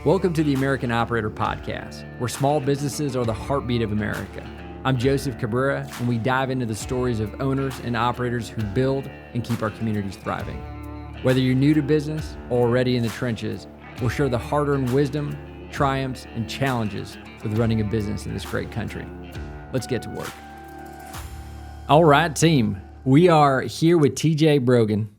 Welcome to the American Operator Podcast, where small businesses are the heartbeat of America. I'm Joseph Cabrera, and we dive into the stories of owners and operators who build and keep our communities thriving. Whether you're new to business or already in the trenches, we'll share the hard-earned wisdom, triumphs, and challenges with running a business in this great country. Let's get to work. All right, team. We are here with TJ Brogan,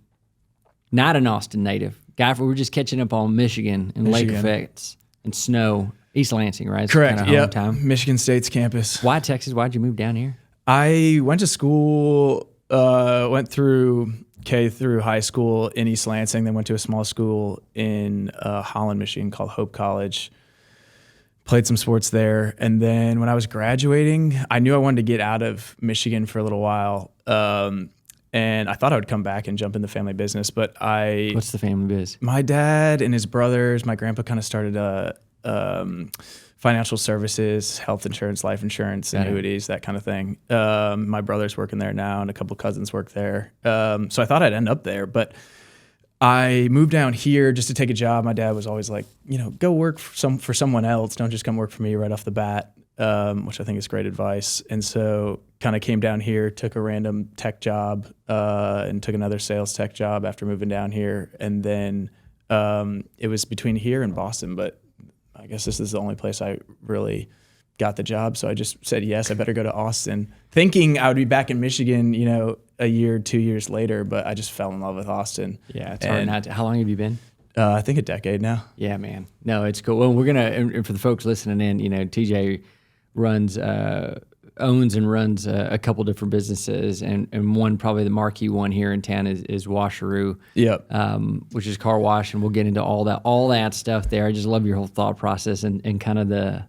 not an Austin native. Guy, we're just catching up on Michigan and lake effects and snow. East Lansing, right? It's correct. Kind of hometown. Michigan State's campus. Why Texas? Why'd you move down here? I went to school, went through K through high school in East Lansing, then went to a small school in Holland, Michigan called Hope College. Played some sports there. And then when I was graduating, I knew I wanted to get out of Michigan for a little while. And I thought I would come back and jump in the family business, but What's the family biz? My dad and his brothers, my grandpa kind of started financial services, health insurance, life insurance, annuities, that kind of thing. My brother's working there now, and a couple cousins work there. So I thought I'd end up there, but I moved down here just to take a job. My dad was always like, go work for someone else. Don't just come work for me right off the bat, which I think is great advice. And so kind of came down here, took a random tech job, and took another sales tech job after moving down here. And then it was between here and Boston, but I guess this is the only place I really got the job. So I just said, yes, I better go to Austin, thinking I would be back in Michigan, a year, 2 years later, but I just fell in love with Austin. Yeah, it's hard not to. How long have you been? I think a decade now. Yeah, man. No, it's cool. Well, we're going to, and for the folks listening in, TJ owns and runs a couple different businesses, and one, probably the marquee one here in town is Washaroo, which is car wash, and we'll get into all that stuff there. I just love your whole thought process and kind of the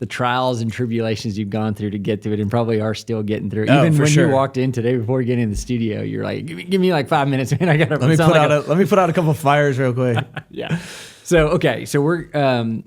trials and tribulations you've gone through to get to it, and probably are still getting through. Even when you walked in today before getting in the studio, you're like, give me like 5 minutes, man. I got to let me put out a couple of fires real quick. Yeah. So we're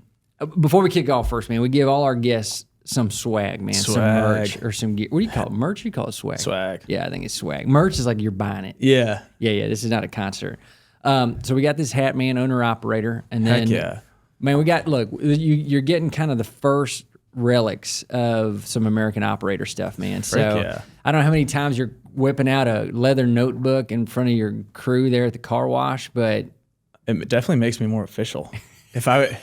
before we kick off first, man, we give all our guests some swag, man. Some merch or some gear. What do you call it? Merch? You call it swag? Swag. Yeah, I think it's swag. Merch is like you're buying it. Yeah. Yeah. This is not a concert. So we got this hat, man, owner operator, and then Heck yeah. Man, you're getting kind of the first relics of some American Operator stuff, man. So yeah. I don't know how many times you're whipping out a leather notebook in front of your crew there at the car wash, but it definitely makes me more official.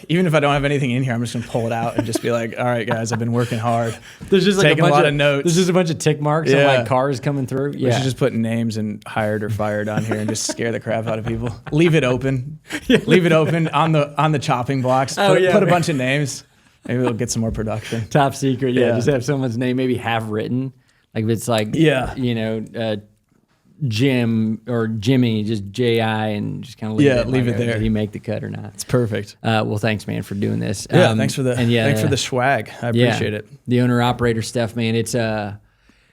Even if I don't have anything in here, I'm just gonna pull it out and just be like, all right, guys, I've been working hard. There's just like taking a lot of notes. There's just a bunch of tick marks on like cars coming through. Yeah. We should just put names and hired or fired on here and just scare the crap out of people. Leave it open. Leave it open on the chopping blocks. Put a bunch of names. Maybe we'll get some more production. Top secret. Yeah. Just have someone's name maybe half written. Like if it's like Jim or Jimmy, just J.I. and just kind of leave it there. Did he make the cut or not? It's perfect. Well, thanks, man, for doing this. Thanks for the swag. I appreciate it. The owner operator stuff, man. It's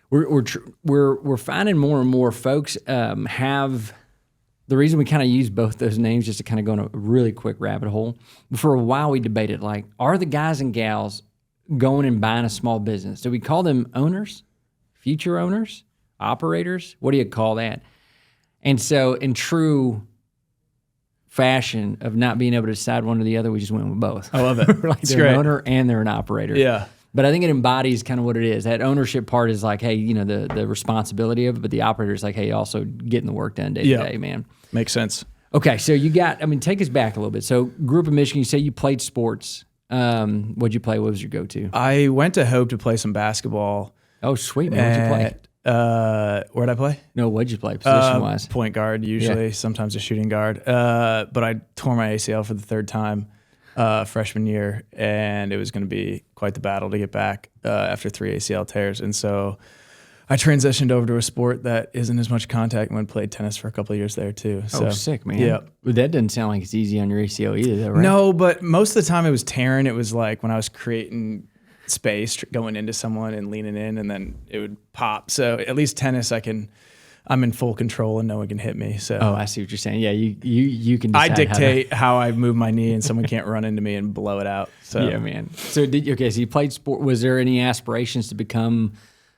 we're finding more and more folks have the reason we kind of use both those names just to kind of go in a really quick rabbit hole. For a while, we debated like, are the guys and gals going and buying a small business? Do we call them owners, future owners? Operators? What do you call that? And so in true fashion of not being able to decide one or the other, we just went with both. I love it. Like they're an owner and they're an operator. Yeah. But I think it embodies kind of what it is. That ownership part is like, hey, the responsibility of it, but the operator is like, hey, also getting the work done day to day, man. Makes sense. Okay, so take us back a little bit. So grew up in Michigan, you say you played sports. What'd you play? What was your go-to? I went to Hope to play some basketball. Oh, sweet, man. What'd you play? Where'd I play? No, what'd you play position-wise? Point guard usually, sometimes a shooting guard. But I tore my ACL for the third time freshman year, and it was going to be quite the battle to get back after 3 ACL tears. And so I transitioned over to a sport that isn't as much contact and played tennis for a couple of years there too. So, sick, man. Yeah. Well, that doesn't sound like it's easy on your ACL either, though, right? No, but most of the time it was tearing. It was like when I was creating space going into someone and leaning in, and then it would pop. So at least tennis, I'm in full control and no one can hit me. So I see what you're saying. Yeah, you can decide I dictate how I move my knee, and someone can't run into me and blow it out. So yeah, man. So so you played sport. Was there any aspirations to become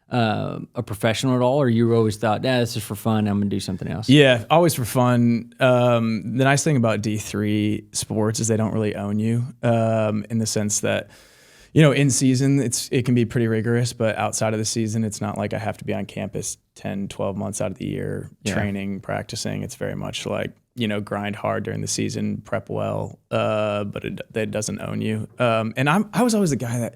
a professional at all, or you always thought, this is for fun, I'm gonna do something else? Yeah, always for fun. The nice thing about D3 sports is they don't really own you, in the sense that, in season, it can be pretty rigorous, but outside of the season, it's not like I have to be on campus 10, 12 months out of the year, training, practicing. It's very much like, grind hard during the season, prep well, but it doesn't own you. And I was always the guy that,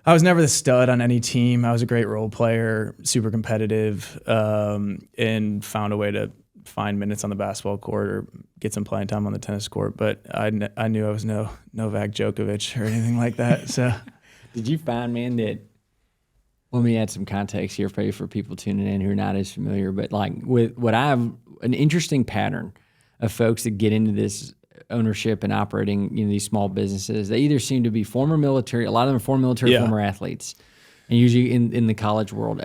I was never the stud on any team. I was a great role player, super competitive, and found a way to find minutes on the basketball court or get some playing time on the tennis court. But I knew I was no Novak Djokovic or anything like that. So, did you find, man, that, let me add some context here for people tuning in who are not as familiar, but like with what I have an interesting pattern of folks that get into this ownership and operating, these small businesses. They either seem to be former military, a lot of them are former military, former athletes, and usually in the college world.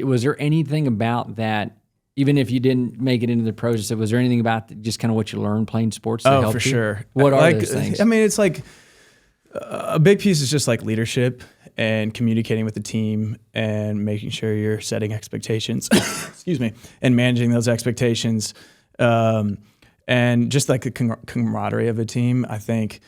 Was there anything about that, even if you didn't make it into the process, was there anything about just kind of what you learned playing sports that helped for you? sure. What are those things? I mean, it's like a big piece is just like leadership and communicating with the team and making sure you're setting expectations, excuse me, and managing those expectations. And just like the camaraderie of a team. I think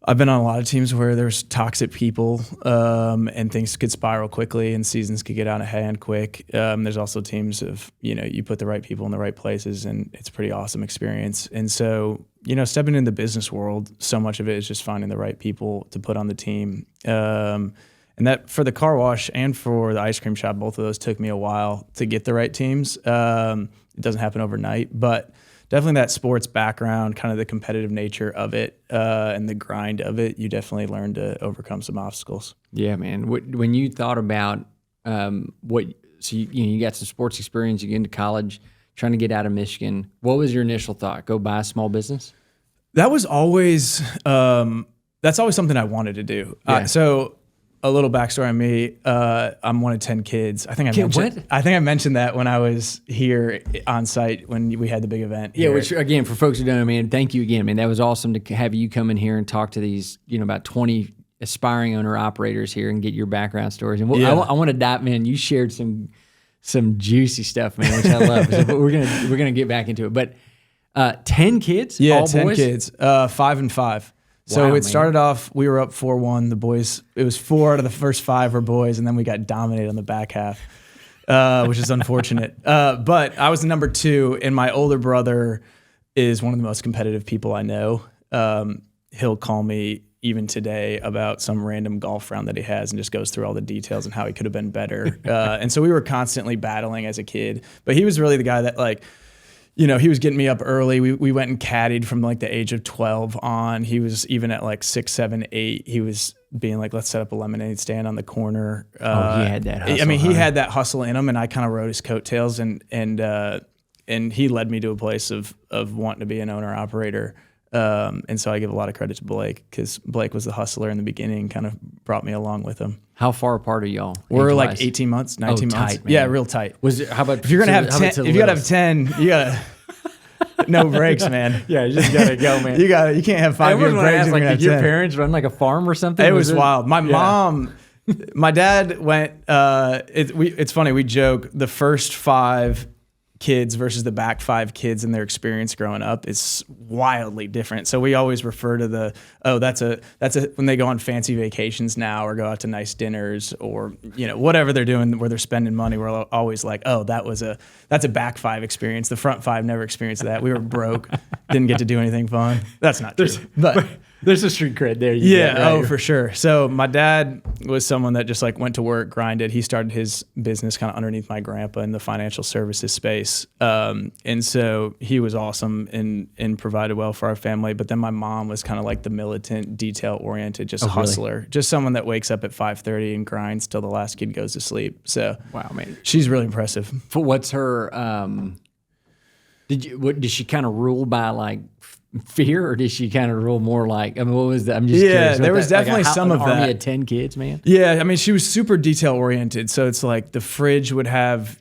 I've been on a lot of teams where there's toxic people, and things could spiral quickly and seasons could get out of hand quick. There's also teams of, you put the right people in the right places and it's a pretty awesome experience. And so, stepping in the business world, so much of it is just finding the right people to put on the team. And that for the car wash and for the ice cream shop, both of those took me a while to get the right teams. It doesn't happen overnight, but definitely that sports background, kind of the competitive nature of it, and the grind of it, you definitely learn to overcome some obstacles. Yeah, man. When you thought about you got some sports experience, you get into college, trying to get out of Michigan, what was your initial thought? Go buy a small business? That was always, that's always something I wanted to do. Yeah. So a little backstory on me. I'm one of 10 kids. I think I mentioned that when I was here on site when we had the big event. Yeah, here. which again, for folks who don't know, man, thank you again, man. That was awesome to have you come in here and talk to these, about 20 aspiring owner operators here and get your background stories. And I want to dive, man. You shared some juicy stuff, man, which I love. So we're gonna get back into it. But 10 kids, yeah, all 10 boys? kids, 5 and 5. So Wow, it started off, we were up 4-1. The boys, it was 4 out of the first 5 were boys, and then we got dominated on the back half, which is unfortunate. But I was the number 2, and my older brother is one of the most competitive people I know. He'll call me even today about some random golf round that he has and just goes through all the details and how he could have been better. And so we were constantly battling as a kid. But he was really the guy that, like, he was getting me up early. We went and caddied from like the age of 12 on. He was even at like 6, 7, 8. He was being like, let's set up a lemonade stand on the corner. He had that hustle. I mean, he had that hustle in him, and I kind of rode his coattails, and he led me to a place of wanting to be an owner operator. And so I give a lot of credit to Blake, because Blake was the hustler in the beginning, kind of brought me along with him. How far apart are y'all? We're like 18 months, 19 months. Tight, man. Yeah, real tight. How about if you're gonna have 10? If you gotta have 10, you gotta no breaks, man. Yeah, you just gotta go, man. You can't have 5-year breaks. Did your parents run like a farm or something? It was wild. My mom, my dad went. It's funny. We joke the first 5 kids versus the back 5 kids and their experience growing up is wildly different. So we always refer to that's when they go on fancy vacations now or go out to nice dinners or whatever they're doing where they're spending money. We're always like, that's a back 5 experience. The front 5 never experienced that. We were broke, didn't get to do anything fun. That's not true. But there's a street cred there. Right? For sure. So my dad was someone that just like went to work, grinded. He started his business kind of underneath my grandpa in the financial services space. And so he was awesome and provided well for our family. But then my mom was kind of like the militant, detail-oriented, just hustler. Really? Just someone that wakes up at 5:30 and grinds till the last kid goes to sleep. So wow, man. She's really impressive. For what's her did she kind of rule by like fear, or did she kind of rule more like, what was that? I'm just curious. There was definitely some of that. Army of 10 kids, man. Yeah, I mean, she was super detail oriented. So it's like the fridge would have,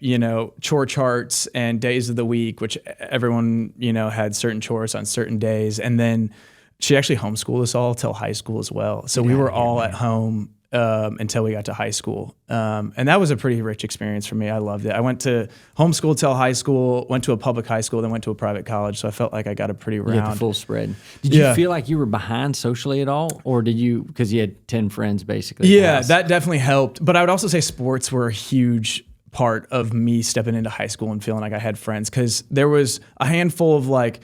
chore charts and days of the week, which everyone, had certain chores on certain days. And then she actually homeschooled us all till high school as well. So we were all at home until we got to high school. And that was a pretty rich experience for me. I loved it. I went to homeschool till high school, went to a public high school, then went to a private college. So I felt like I got a pretty round. You had the full spread. Did you feel like you were behind socially at all? Or did you, because you had 10 friends basically? Yeah, that definitely helped. But I would also say sports were a huge part of me stepping into high school and feeling like I had friends, because there was a handful of like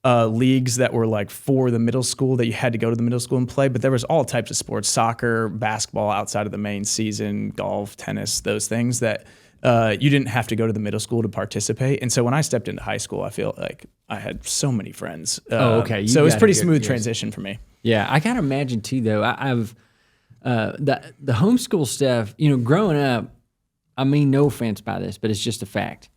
leagues that were like for the middle school that you had to go to the middle school and play, but there was all types of sports, soccer, basketball outside of the main season, golf, tennis, those things that you didn't have to go to the middle school to participate. And so when I stepped into high school, I feel like I had so many friends. Okay. So it was pretty smooth transition for me. Yeah. I gotta imagine too, though, I've the homeschool stuff, growing up, I mean, no offense by this, but it's just a fact.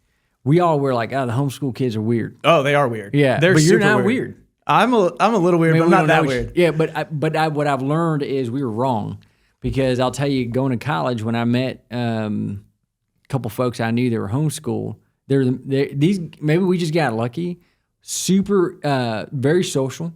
We all were like, the homeschool kids are weird. Oh, they are weird. Yeah, they're but super you're not weird. I'm a little weird, but I'm not that weird. Yeah, but what I've learned is we were wrong, because I'll tell you, going to college, when I met a couple folks I knew that were homeschooled, these maybe we just got lucky. Super, very social,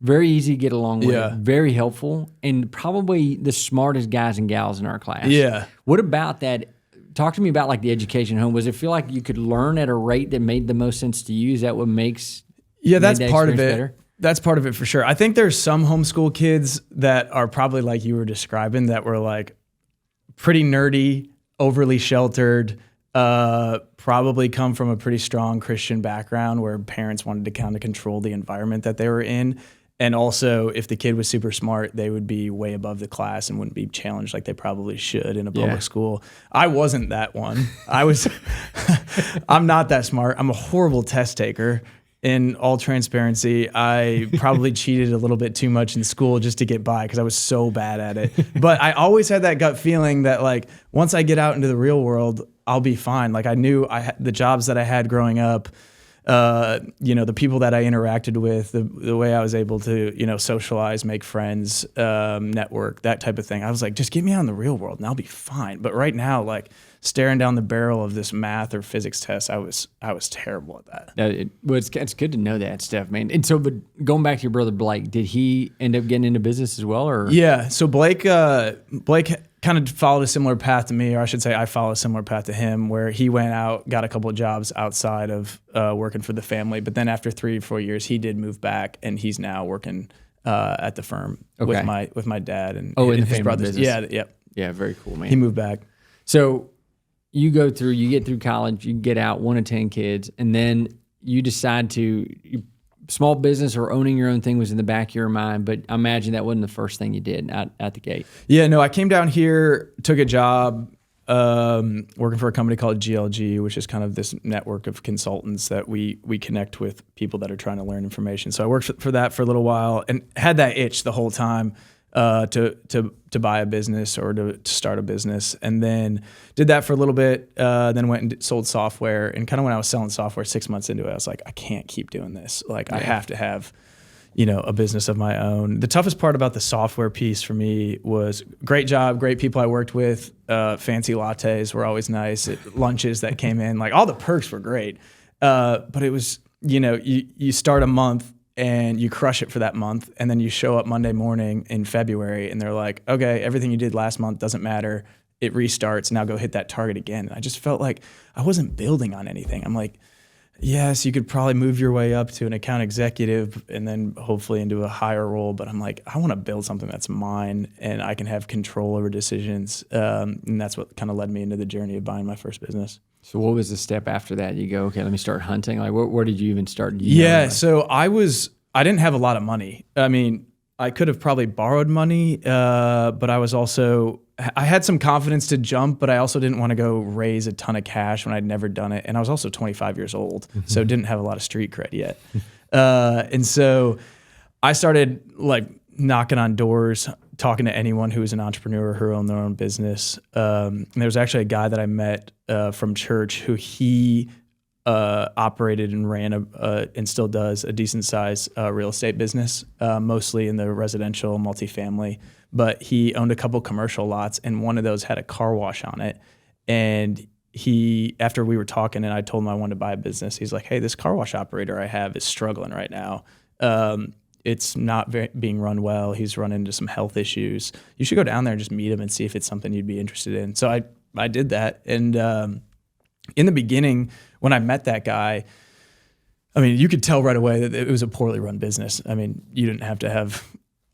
very easy to get along with, very helpful, and probably the smartest guys and gals in our class. Yeah. What about that? Talk to me about like the education home. Was it feel like you could learn at a rate that made the most sense to you? Is that what makes that's part of it. Better? That's part of it for sure. I think there's some homeschool kids that are probably like you were describing, that were like pretty nerdy, overly sheltered, probably come from a pretty strong Christian background where parents wanted to kind of control the environment that they were in. And also, if the kid was super smart, they would be way above the class and wouldn't be challenged like they probably should in a public school. I wasn't that one. I'm not that smart. I'm a horrible test taker. In all transparency, I probably cheated a little bit too much in school just to get by, because I was so bad at it. But I always had that gut feeling that like once I get out into the real world, I'll be fine. Like I knew the jobs that I had growing up, the people that I interacted with, the way I was able to, socialize, make friends, network, that type of thing. I was like, just get me out in the real world and I'll be fine. But right now, like staring down the barrel of this math or physics test, I was terrible at that. It's good to know that stuff, man. And so, but going back to your brother Blake, did he end up getting into business as well, or? Yeah. So Blake kind of followed a similar path to me, or I should say I followed a similar path to him, where he went out, got a couple of jobs outside of working for the family. But then after 3 or 4 years, he did move back, and he's now working at the firm with my dad and his brothers. Business. Yeah, very cool, man. He moved back. So you get through college, you get out, 1 of 10 kids, and then you decide small business or owning your own thing was in the back of your mind, but I imagine that wasn't the first thing you did out the gate. Yeah, no, I came down here, took a job working for a company called GLG, which is kind of this network of consultants that we connect with people that are trying to learn information. So I worked for that for a little while and had that itch the whole time to buy a business or to start a business, and then did that for a little bit, then went and sold software. And kind of when I was selling software, 6 months into it, I was like, I can't keep doing this. Like I have to have, a business of my own. The toughest part about the software piece for me was great job, great people I worked with, fancy lattes were always nice, lunches that came in, like all the perks were great. But it was, you start a month and you crush it for that month, and then you show up Monday morning in February and they're like, okay, everything you did last month doesn't matter. It restarts. Now go hit that target again. And I just felt like I wasn't building on anything. I'm like, yes, you could probably move your way up to an account executive and then hopefully into a higher role. But I'm like, I want to build something that's mine and I can have control over decisions. And that's what kind of led me into the journey of buying my first business. So what was the step after that? You go, okay, let me start hunting. Like where did you even start? So I didn't have a lot of money. I mean, I could have probably borrowed money, but I had some confidence to jump, but I also didn't want to go raise a ton of cash when I'd never done it. And I was also 25 years old, so didn't have a lot of street cred yet. And so I started like knocking on doors, talking to anyone who was an entrepreneur who owned their own business. And there was actually a guy that I met from church who he operated and ran and still does a decent size real estate business, mostly in the residential multifamily. But he owned a couple commercial lots, and one of those had a car wash on it. And after we were talking and I told him I wanted to buy a business, he's like, hey, this car wash operator I have is struggling right now. it's not being run well. He's run into some health issues. You should go down there and just meet him and see if it's something you'd be interested in. So I did that. And in the beginning, when I met that guy, I mean, you could tell right away that it was a poorly run business. I mean, you didn't have to have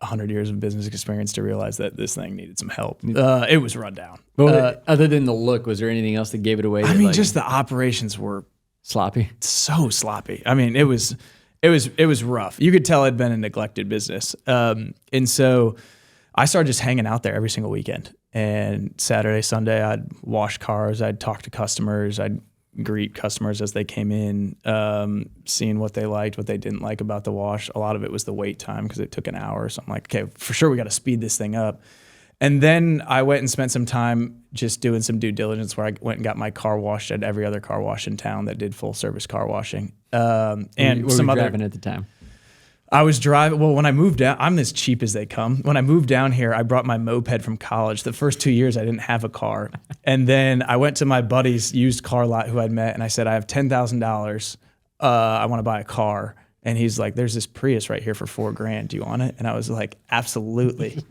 100 years of business experience to realize that this thing needed some help. It was run down. Well, other than the look, was there anything else that gave it away? I mean, just the operations were sloppy. So sloppy. I mean, it was rough. You could tell it'd been a neglected business. And so I started just hanging out there every single weekend. And Saturday, Sunday, I'd wash cars. I'd talk to customers. I'd greet customers as they came in, seeing what they liked, what they didn't like about the wash. A lot of it was the wait time because it took an hour. So I'm like, okay, for sure we got to speed this thing up. And then I went and spent some time just doing some due diligence where I went and got my car washed at every other car wash in town that did full service car washing. And some other driving at the time. I was driving. Well, when I moved down, I'm as cheap as they come. When I moved down here, I brought my moped from college. The first 2 years, I didn't have a car. And then I went to my buddy's used car lot who I'd met, and I said, I have $10,000. I want to buy a car. And he's like, there's this Prius right here for $4,000. Do you want it? And I was like, absolutely.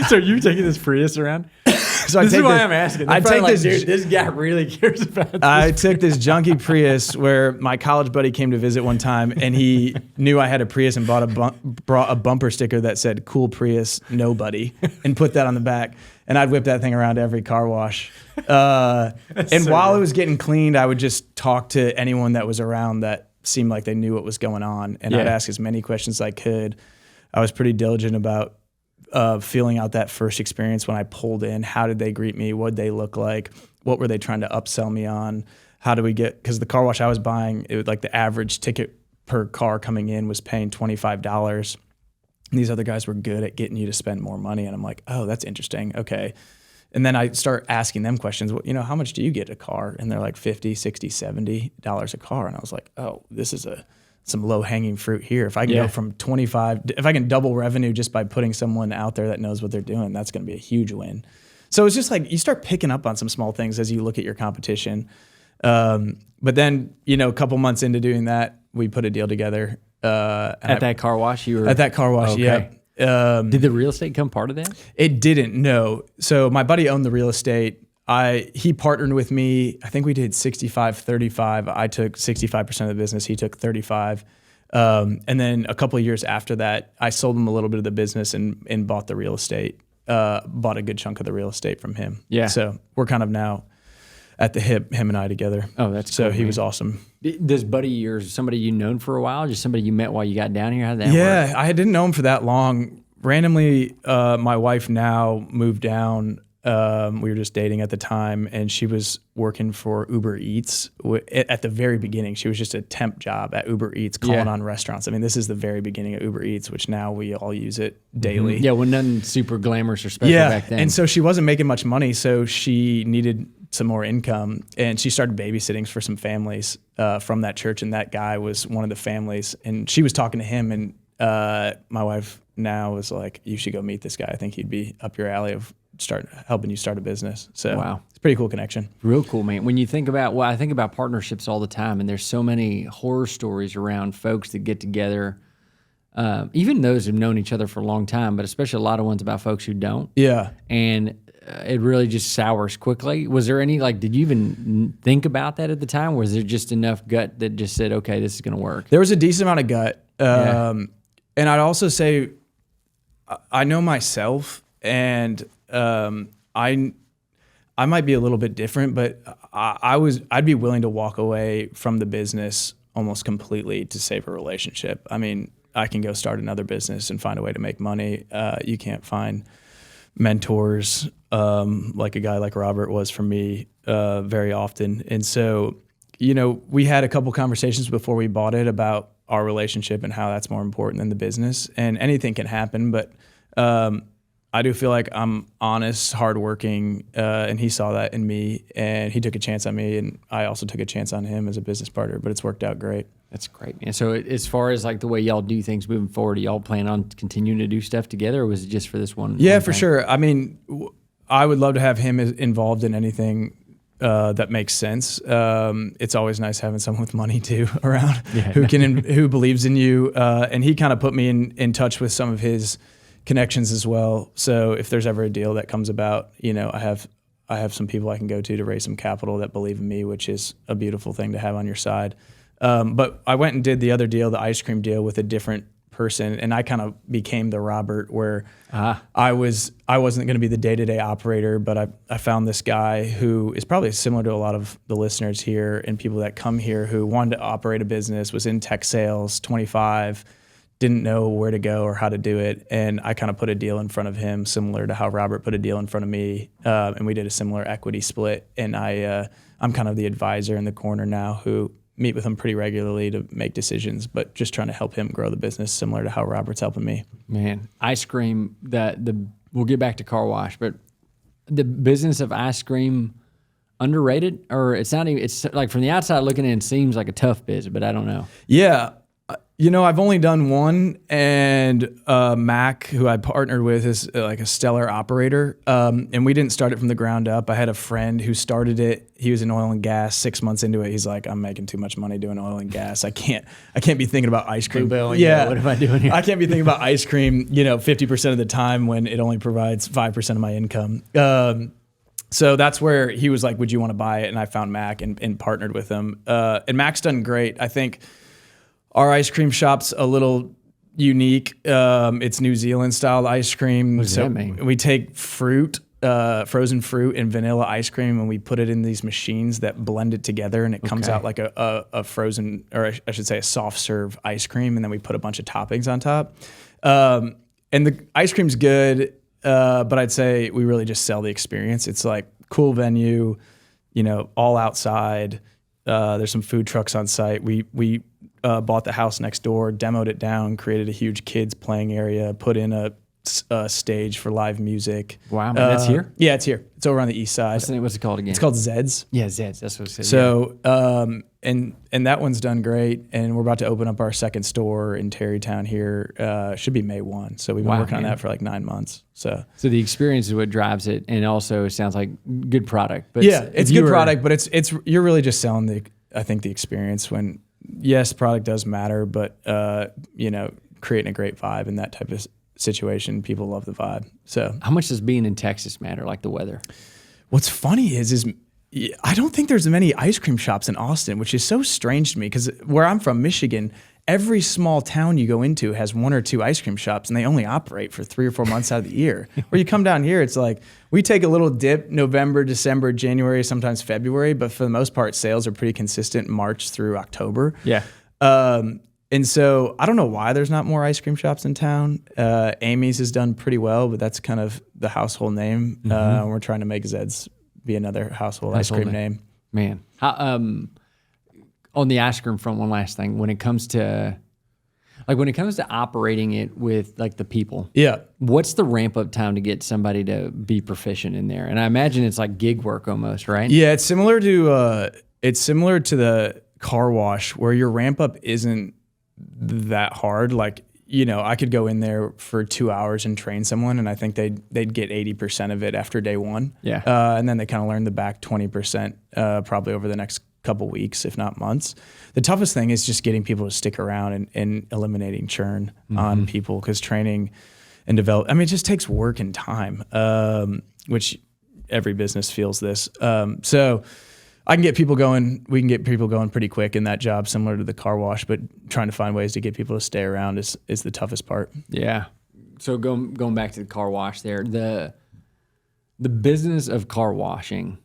So are you taking this Prius around? So this is why I'm asking. I take like, dude, this guy really cares about this. I took this junky Prius where my college buddy came to visit one time, and he knew I had a Prius and brought a bumper sticker that said "Cool Prius, Nobody," and put that on the back. And I'd whip that thing around to every car wash. And while it was getting cleaned, I would just talk to anyone that was around that seemed like they knew what was going on, and I'd ask as many questions as I could. I was pretty diligent about feeling out that first experience when I pulled in. How did they greet me? What did they look like? What were they trying to upsell me on? How do we get, because the car wash I was buying, it was like the average ticket per car coming in was paying $25. And these other guys were good at getting you to spend more money. And I'm like, oh, that's interesting. Okay. And then I start asking them questions. Well, how much do you get a car? And they're like $50, $60, $70 a car. And I was like, oh, this is some low-hanging fruit here. If I can go from 25, if I can double revenue just by putting someone out there that knows what they're doing, that's going to be a huge win. So it's just like you start picking up on some small things as you look at your competition. But then, a couple months into doing that, we put a deal together. At that car wash? At that car wash, yeah. Did the real estate become part of that? It didn't, no. So my buddy owned the real estate. He partnered with me. I think we did 65-35. I took 65% of the business. He took 35. And then a couple of years after that, I sold him a little bit of the business and bought the real estate, bought a good chunk of the real estate from him. Yeah. So we're kind of now at the hip, him and I together. Oh, that's cool. So he was awesome. This buddy or somebody you known for a while, just somebody you met while you got down here? How did that work? Yeah, I didn't know him for that long. Randomly, my wife now moved down. We were just dating at the time, and she was working for Uber Eats. At the very beginning, she was just a temp job at Uber Eats, calling on restaurants. I mean, this is the very beginning of Uber Eats, which now we all use it daily. Yeah, well, nothing super glamorous or special back then. And so she wasn't making much money, so she needed some more income, and she started babysitting for some families from that church, and that guy was one of the families, and she was talking to him, and my wife now was like, you should go meet this guy. I think he'd be up your alley of helping you start a business. So wow, it's a pretty cool connection. Real cool, man. When you think about, I think about partnerships all the time, and there's so many horror stories around folks that get together, even those who've known each other for a long time, but especially a lot of ones about folks who don't. Yeah. And it really just sours quickly. Was there any, did you even think about that at the time? Was there just enough gut that just said, okay, this is going to work? There was a decent amount of gut. And I'd also say I know myself, and I might be a little bit different, but I'd be willing to walk away from the business almost completely to save a relationship. I mean, I can go start another business and find a way to make money. You can't find mentors like a guy like Robert was for me very often. And so, we had a couple conversations before we bought it about our relationship and how that's more important than the business. And anything can happen, but I do feel like I'm honest, hardworking, and he saw that in me, and he took a chance on me, and I also took a chance on him as a business partner, but it's worked out great. That's great, man. So as far as the way y'all do things moving forward, do y'all plan on continuing to do stuff together, or was it just for this one? Yeah, for sure. I mean, I would love to have him involved in anything that makes sense. It's always nice having someone with money too around who believes in you. And he kind of put me in touch with some of his connections as well. So if there's ever a deal that comes about, I have some people I can go to raise some capital that believe in me, which is a beautiful thing to have on your side. But I went and did the other deal, the ice cream deal, with a different person, and I kind of became the Robert, where I wasn't going to be the day-to-day operator, but I found this guy who is probably similar to a lot of the listeners here and people that come here, who wanted to operate a business, was in tech sales, 25, didn't know where to go or how to do it, and I kind of put a deal in front of him similar to how Robert put a deal in front of me, and we did a similar equity split, and I'm kind of the advisor in the corner now who meet with him pretty regularly to make decisions, but just trying to help him grow the business similar to how Robert's helping me. Man, ice cream, we'll get back to car wash, but the business of ice cream, underrated? Or it's like from the outside looking in, it seems like a tough business, but I don't know. Yeah. I've only done one, and Mac, who I partnered with, is like a stellar operator. And we didn't start it from the ground up. I had a friend who started it. He was in oil and gas. 6 months into it, he's like, "I'm making too much money doing oil and gas. I can't be thinking about ice cream." Yeah. What am I doing here? I can't be thinking about ice cream, 50% of the time when it only provides 5% of my income. So that's where he was like, "Would you want to buy it?" And I found Mac and partnered with him. And Mac's done great. I think our ice cream shop's a little unique. It's New Zealand style ice cream. What does that mean? We take fruit, frozen fruit and vanilla ice cream, and we put it in these machines that blend it together, and it comes out like a frozen, or I should say a soft serve ice cream, and then we put a bunch of toppings on top. And the ice cream's good, but I'd say we really just sell the experience. It's like cool venue, all outside. There's some food trucks on site. We bought the house next door, demoed it down, created a huge kids playing area, put in a stage for live music. Wow, man, that's here? Yeah, it's here. It's over on the east side. What's it called again? It's called Zed's. Yeah, Zed's. That's what it says. So, and that one's done great, and we're about to open up our second store in Terrytown here. Should be May 1. So we've been working on that for like 9 months. So the experience is what drives it, and also it sounds like good product. But yeah, it's good product, but it's you're really just selling the experience. When yes, product does matter, but creating a great vibe in that type of situation, people love the vibe. So how much does being in Texas matter, like the weather? What's funny is I don't think there's many ice cream shops in Austin, which is so strange to me, because where I'm from, Michigan, every small town you go into has 1 or 2 ice cream shops, and they only operate for 3 or 4 months out of the year. Where you come down here, it's like we take a little dip November, December, January, sometimes February, but for the most part, sales are pretty consistent March through October. Yeah. And so I don't know why there's not more ice cream shops in town. Amy's has done pretty well, but that's kind of the household name. We're trying to make Zed's be another household ice cream name. Man, on the ice cream front, one last thing. When it comes to operating it with like the people, what's the ramp up time to get somebody to be proficient in there? And I imagine it's like gig work almost, right? Yeah, it's similar to the car wash, where your ramp up isn't that hard. Like, I could go in there for 2 hours and train someone, and I think they'd get 80% of it after day one. Yeah. And then they kind of learn the back 20%, probably over the next couple weeks, if not months. The toughest thing is just getting people to stick around and eliminating churn on people, because training and it just takes work and time, which every business feels this. So we can get people going pretty quick in that job, similar to the car wash, but trying to find ways to get people to stay around is the toughest part. Yeah. So going back to the car wash there, the business of car washing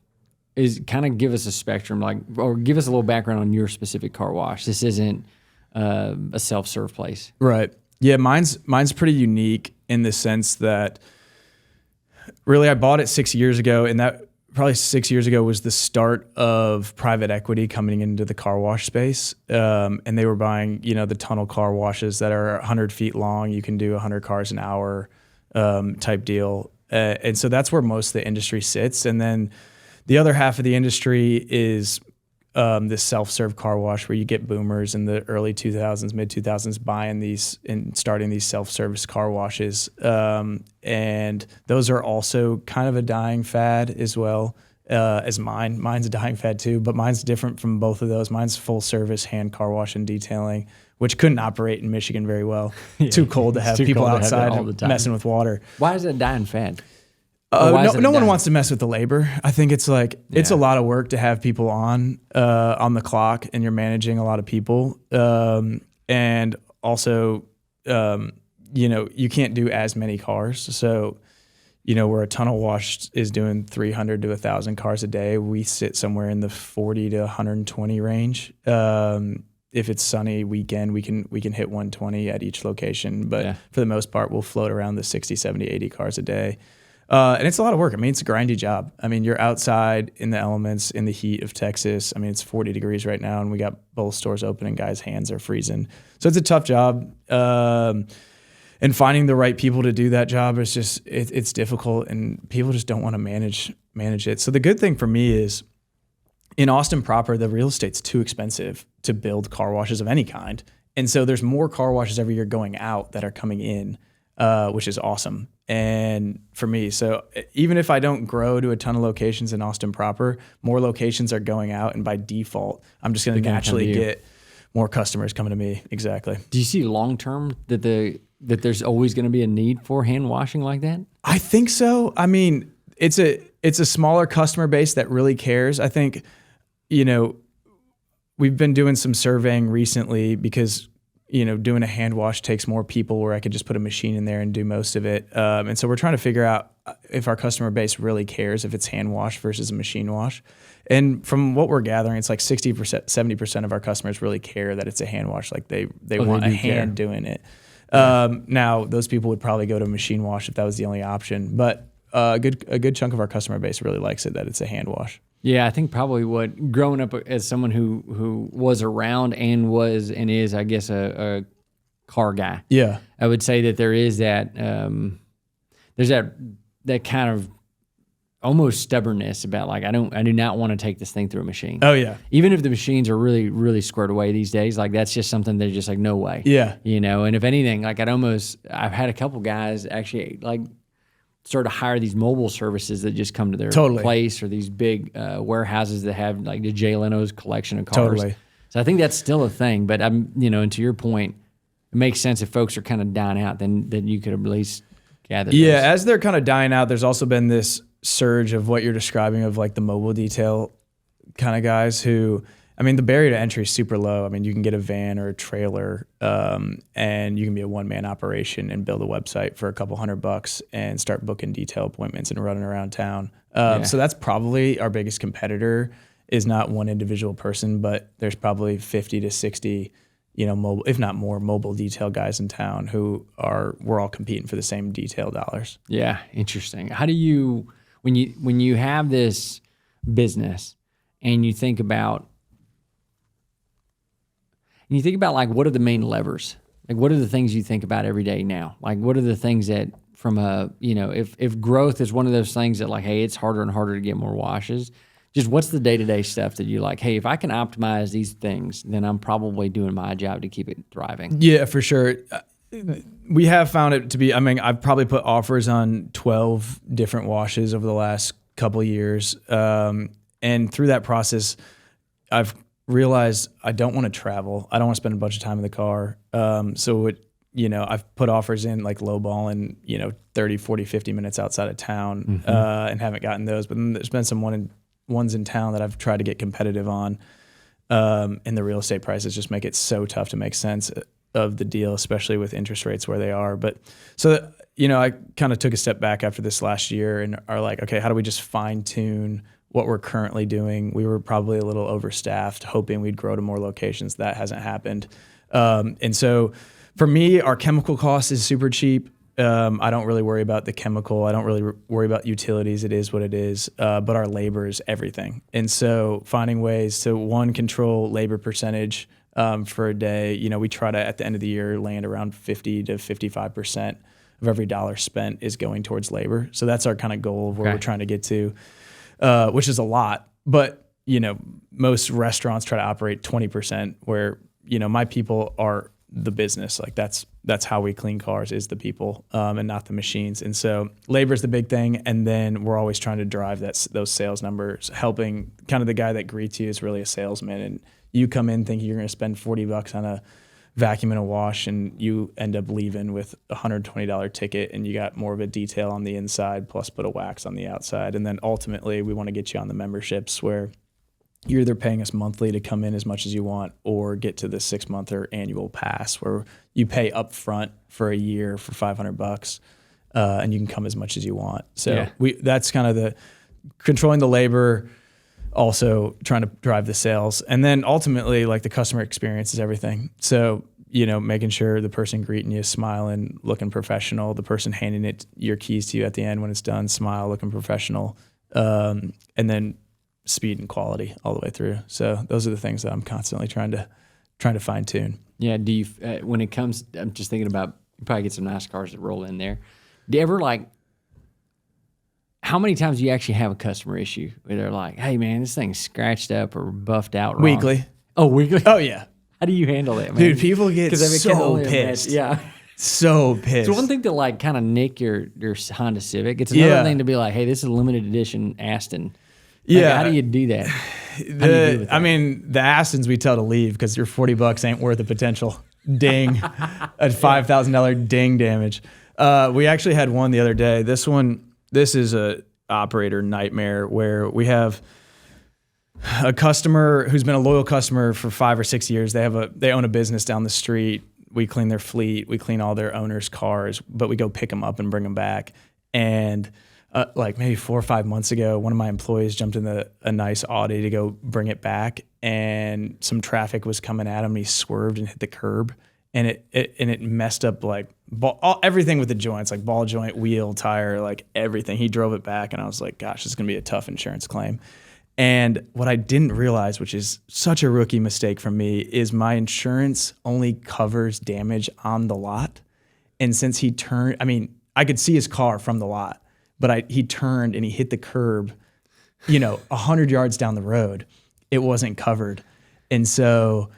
is kind of give us a spectrum, or give us a little background on your specific car wash. This isn't a self-serve place. Right. Yeah. Mine's pretty unique in the sense that really I bought it 6 years ago, and that probably 6 years ago was the start of private equity coming into the car wash space. And they were buying, the tunnel car washes that are 100 feet long. You can do 100 cars an hour type deal. And so that's where most of the industry sits. And then the other half of the industry is this self-serve car wash, where you get boomers in the early 2000s, mid 2000s buying these and starting these self-service car washes. And those are also kind of a dying fad as well. as mine. Mine's a dying fad too, but mine's different from both of those. Mine's full service hand car wash and detailing, which couldn't operate in Michigan very well. Yeah, too cold to have people outside messing with water. Why is it a dying fad? No one wants to mess with the labor. I think it's like, it's a lot of work to have people on the clock, and you're managing a lot of people. And also, you can't do as many cars. So, where a tunnel wash is doing 300 to 1,000 cars a day, we sit somewhere in the 40 to 120 range. If it's sunny weekend, we can hit 120 at each location. But for the most part, we'll float around the 60, 70, 80 cars a day. And it's a lot of work. I mean, it's a grindy job. I mean, you're outside in the elements, in the heat of Texas. I mean, it's 40 degrees right now, and we got both stores open, and guys' hands are freezing. So it's a tough job. And finding the right people to do that job is just, it's difficult, and people just don't want to manage it. So the good thing for me is, in Austin proper, the real estate's too expensive to build car washes of any kind. And so there's more car washes every year going out that are coming in, which is awesome. And for me, so even if I don't grow to a ton of locations in Austin proper, more locations are going out, and by default, I'm just going to naturally get more customers coming to me. Exactly. Do you see long term that there's always going to be a need for hand washing like that? I think so. I mean, it's a smaller customer base that really cares. I think, we've been doing some surveying recently because, doing a hand wash takes more people, where I could just put a machine in there and do most of it. And so we're trying to figure out if our customer base really cares if it's hand wash versus a machine wash. And from what we're gathering, it's like 60%, 70% of our customers really care that it's a hand wash. Like they want a hand doing it. Now those people would probably go to machine wash if that was the only option, but a good chunk of our customer base really likes it that it's a hand wash. Yeah, I think probably what growing up as someone who was around and was and is, I guess, a car guy. Yeah, I would say that there is that there's that kind of almost stubbornness about, like, I do not want to take this thing through a machine. Oh yeah. Even if the machines are really, really squared away these days, like that's just something they're just like, no way. Yeah. And if anything, like I've had a couple guys actually like sort of hire these mobile services that just come to their place, or these big warehouses that have like the Jay Leno's collection of cars. Totally. So I think that's still a thing, but and to your point, it makes sense if folks are kind of dying out, then you could at least gather. Yeah. As they're kind of dying out, there's also been this surge of what you're describing of like the mobile detail kind of guys who, I mean, the barrier to entry is super low. I mean, you can get a van or a trailer, and you can be a one-man operation and build a website for a couple $100 and start booking detail appointments and running around town. So that's probably our biggest competitor, is not one individual person, but there's probably 50 to 60, mobile, if not more, mobile detail guys in town we're all competing for the same detail dollars. Yeah, interesting. How do you, when you have this business and you think about like, what are the main levers? Like, what are the things you think about every day now? Like, what are the things that from a, if growth is one of those things that like, hey, it's harder and harder to get more washes, just what's the day-to-day stuff that you like, hey, if I can optimize these things, then I'm probably doing my job to keep it thriving. Yeah, for sure. We have found it to be, I mean, I've probably put offers on 12 different washes over the last couple of years. And through that process, I've realized I don't want to travel. I don't want to spend a bunch of time in the car. I've put offers in like lowballing, 30, 40, 50 minutes outside of town, and haven't gotten those. But then there's been some ones in town that I've tried to get competitive on. And the real estate prices just make it so tough to make sense of the deal, especially with interest rates where they are. But so, I kind of took a step back after this last year and are like, okay, how do we just fine tune what we're currently doing? We were probably a little overstaffed, hoping we'd grow to more locations. That hasn't happened. And so for me, our chemical cost is super cheap. I don't really worry about the chemical. I don't really worry about utilities. It is what it is. But our labor is everything. And so finding ways to, control labor percentage for a day. We try to, at the end of the year, land around 50 to 55% of every dollar spent is going towards labor. So that's our kind of goal of where we're trying to get to. Which is a lot, but most restaurants try to operate 20%, where my people are the business. Like that's how we clean cars, is the people, and not the machines. And so labor is the big thing. And then we're always trying to drive those sales numbers, helping kind of the guy that greets you is really a salesman. And you come in thinking you're going to spend $40 on a vacuum and a wash, and you end up leaving with a $120 ticket, and you got more of a detail on the inside plus put a wax on the outside. And then ultimately we want to get you on the memberships where you're either paying us monthly to come in as much as you want, or get to the 6-month or annual pass where you pay up front for a year for $500, and you can come as much as you want. So that's kind of the controlling the labor, also trying to drive the sales. And then ultimately, like, the customer experience is everything. So, making sure the person greeting you is smiling, looking professional, the person handing your keys to you at the end when it's done, smile, looking professional. And then speed and quality all the way through. So those are the things that I'm constantly trying to fine tune. Yeah. Do you, when it comes, I'm just thinking about, you probably get some nice cars that roll in there. Do you ever, like, how many times do you actually have a customer issue where they're like, hey man, this thing's scratched up or buffed out wrong? Weekly. Oh, weekly? Oh yeah. How do you handle that, man? Dude, people get so pissed. Yeah. So pissed. It's one thing to, like, kind of nick your Honda Civic. It's another thing to be like, hey, this is a limited edition Aston. Like, how do you do that? I mean, the Astons we tell to leave because your $40 ain't worth a potential ding, a $5,000 ding damage. We actually had one the other day. This is a operator nightmare where we have a customer who's been a loyal customer for 5 or 6 years. They own a business down the street. We clean their fleet. We clean all their owners' cars, but we go pick them up and bring them back. And like maybe 4 or 5 months ago, one of my employees jumped in a nice Audi to go bring it back, and some traffic was coming at him. And he swerved and hit the curb, and it messed up like everything with the joints, like ball joint, wheel, tire, like everything. He drove it back, and I was like, gosh, this is gonna be a tough insurance claim. And what I didn't realize, which is such a rookie mistake from me, is my insurance only covers damage on the lot. And since he turned, I mean, I could see his car from the lot, but he turned and he hit the curb, 100 yards down the road. It wasn't covered. And so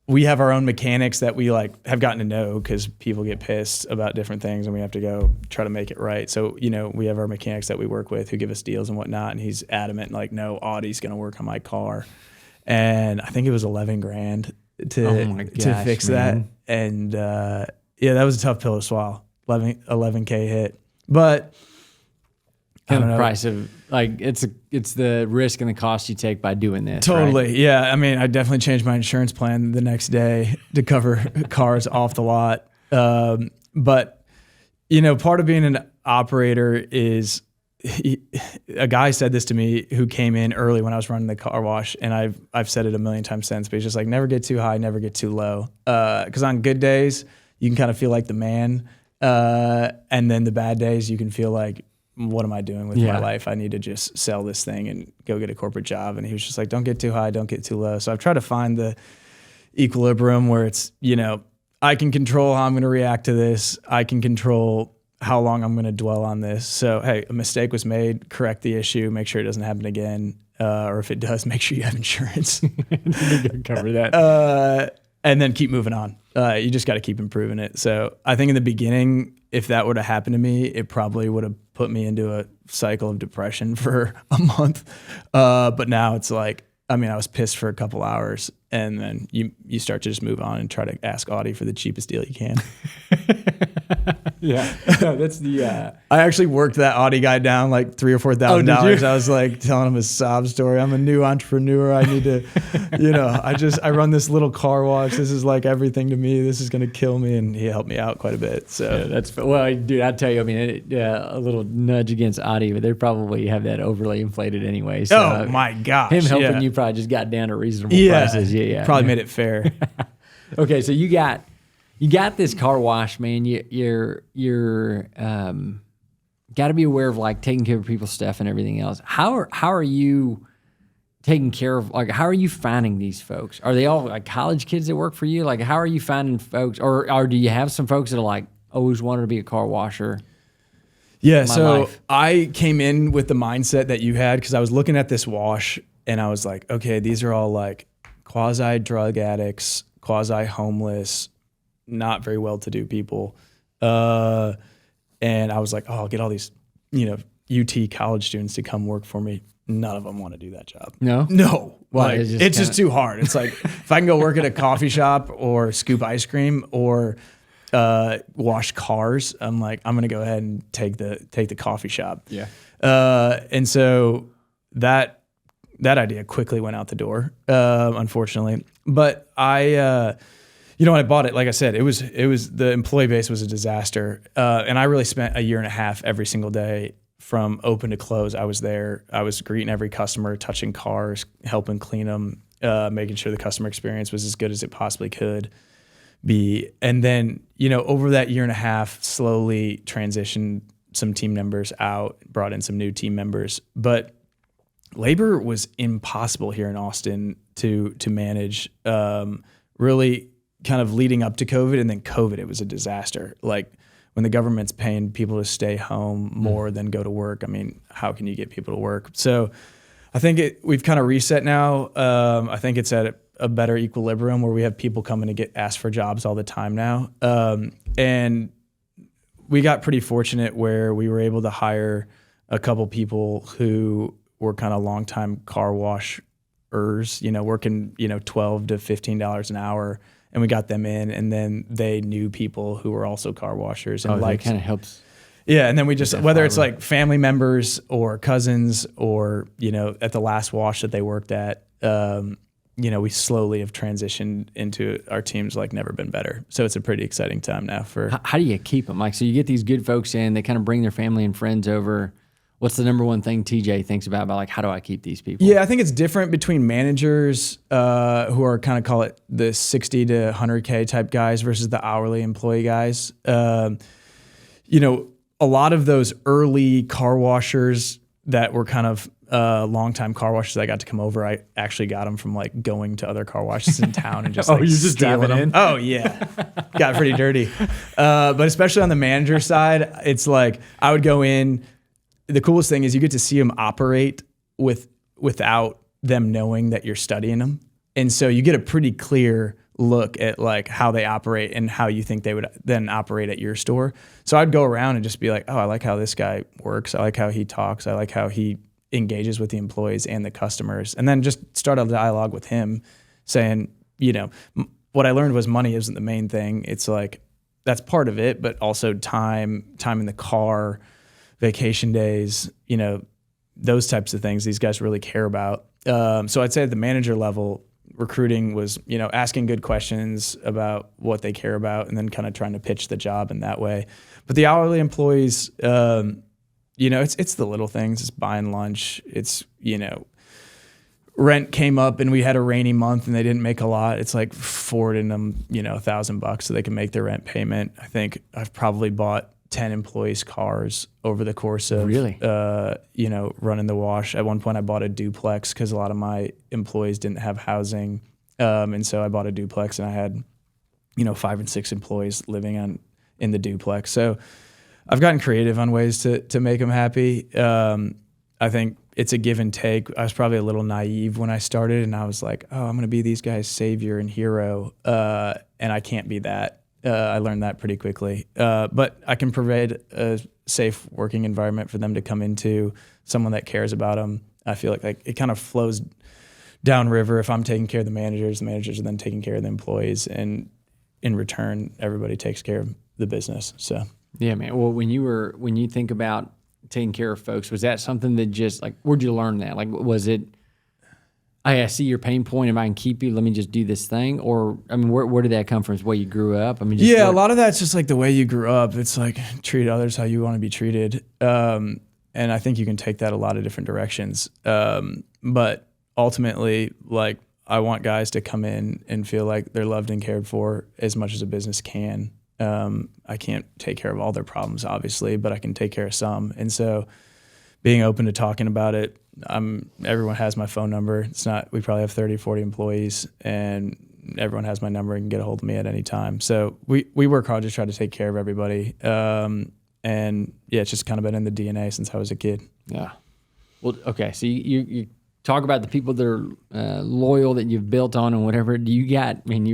we have our own mechanics that we have gotten to know, because people get pissed about different things and we have to go try to make it right. So, we have our mechanics that we work with who give us deals and whatnot. And he's adamant, like, no, Audi's going to work on my car. And I think it was $11,000 to fix that. And that was a tough pill to swallow. 11K hit. But I don't know. Price of, like, it's the risk and the cost you take by doing this. Totally. Right? Yeah. I mean, I definitely changed my insurance plan the next day to cover cars off the lot. But part of being an operator is a guy said this to me who came in early when I was running the car wash, and I've said it a million times since, but he's just like, never get too high, never get too low. 'Cause on good days you can kind of feel like the man. And then the bad days you can feel like, what am I doing with my life? I need to just sell this thing and go get a corporate job. And he was just like, don't get too high, don't get too low. So I've tried to find the equilibrium where it's, I can control how I'm going to react to this. I can control how long I'm going to dwell on this. So, hey, a mistake was made, correct the issue, make sure it doesn't happen again. Or if it does, make sure you have insurance. Cover that. And then keep moving on. You just got to keep improving it. So I think in the beginning, if that would have happened to me, it probably would have put me into a cycle of depression for a month. But now it's like, I was pissed for a couple hours, and then you start to just move on and try to ask Audi for the cheapest deal you can. Yeah, no, that's the. I actually worked that Audi guy down like $3,000 or $4,000. I was like telling him a sob story. I'm a new entrepreneur. I need to, I run this little car wash. This is like everything to me. This is gonna kill me, and he helped me out quite a bit. So that's dude. I tell you, a little nudge against Audi, but they probably have that overly inflated anyway. So, oh my gosh, him helping you probably just got down to reasonable prices. Yeah, probably made it fair. Okay, so you got this car wash, man. You're got to be aware of, like, taking care of people's stuff and everything else. How are you taking care of, like, how are you finding these folks? Are they all like college kids that work for you? Like, how are you finding folks, or do you have some folks that are like always wanted to be a car washer? Yeah, so I came in with the mindset that you had, because I was looking at this wash and I was like, okay, these are all like quasi drug addicts, quasi homeless, not very well-to-do people. And I was like, oh, I'll get all these, UT college students to come work for me. None of them want to do that job. No. Why? Like, it's just too hard. It's like, if I can go work at a coffee shop or scoop ice cream or wash cars, I'm like, I'm going to go ahead and take the coffee shop. Yeah. And so that idea quickly went out the door, unfortunately. But when I bought it, like I said, it was the employee base was a disaster. And I really spent a year and a half every single day from open to close. I was there. I was greeting every customer, touching cars, helping clean them, making sure the customer experience was as good as it possibly could be. And then, over that year and a half, slowly transitioned some team members out, brought in some new team members. But labor was impossible here in Austin to manage, really kind of leading up to COVID, and then COVID, it was a disaster. Like, when the government's paying people to stay home more than go to work, I mean, how can you get people to work? So I think we've kind of reset now. I think it's at a better equilibrium where we have people coming to ask for jobs all the time now. And we got pretty fortunate where we were able to hire a couple people who were kind of longtime car washers, working, $12 to $15 an hour. And we got them in, and then they knew people who were also car washers. And that kind of helps. Yeah, and then we just, whether it's like family members or cousins or, at the last wash that they worked at, we slowly have transitioned into our teams like never been better. So it's a pretty exciting time now for... How do you keep them? Like, so you get these good folks in, they kind of bring their family and friends over. What's the number one thing TJ thinks about like, how do I keep these people? Yeah, I think it's different between managers who are kind of call it the 60 to 100K type guys versus the hourly employee guys. A lot of those early car washers that were kind of longtime car washers that got to come over, I actually got them from like going to other car washes in town and just you're just stealing them. Oh yeah, got pretty dirty. But especially on the manager side, it's like I would go in. The coolest thing is you get to see them operate without them knowing that you're studying them. And so you get a pretty clear look at like how they operate and how you think they would then operate at your store. So I'd go around and just be like, oh, I like how this guy works. I like how he talks. I like how he engages with the employees and the customers. And then just start a dialogue with him saying, what I learned was money isn't the main thing. It's like, that's part of it, but also time in the car, vacation days, those types of things these guys really care about. So I'd say at the manager level, recruiting was, asking good questions about what they care about and then kind of trying to pitch the job in that way. But the hourly employees, it's the little things. It's buying lunch. It's, rent came up and we had a rainy month and they didn't make a lot. It's like forwarding them, $1,000 so they can make their rent payment. I think I've probably bought 10 employees' cars over the course of, running the wash. At one point, I bought a duplex because a lot of my employees didn't have housing. And so I bought a duplex and I had, 5 and 6 employees living in the duplex. So I've gotten creative on ways to make them happy. I think it's a give and take. I was probably a little naive when I started and I was like, oh, I'm going to be these guys' savior and hero. And I can't be that. I learned that pretty quickly. But I can provide a safe working environment for them to come into, someone that cares about them. I feel like it kind of flows downriver. If I'm taking care of the managers are then taking care of the employees. And in return, everybody takes care of the business. So yeah, man. Well, when you think about taking care of folks, was that something that just like, where'd you learn that? Like, was it, I see your pain point. If I can keep you, let me just do this thing. Or, I mean, where did that come from? Is the way you grew up? I mean, a lot of that's just like the way you grew up. It's like treat others how you want to be treated. And I think you can take that a lot of different directions. But ultimately, like, I want guys to come in and feel like they're loved and cared for as much as a business can. I can't take care of all their problems, obviously, but I can take care of some. And so being open to talking about it, everyone has my phone number. We probably have 30, 40 employees and everyone has my number and can get a hold of me at any time. So we work hard to try to take care of everybody. And yeah, it's just kind of been in the DNA since I was a kid. Yeah. Well, okay. So you talk about the people that are loyal that you've built on and whatever. You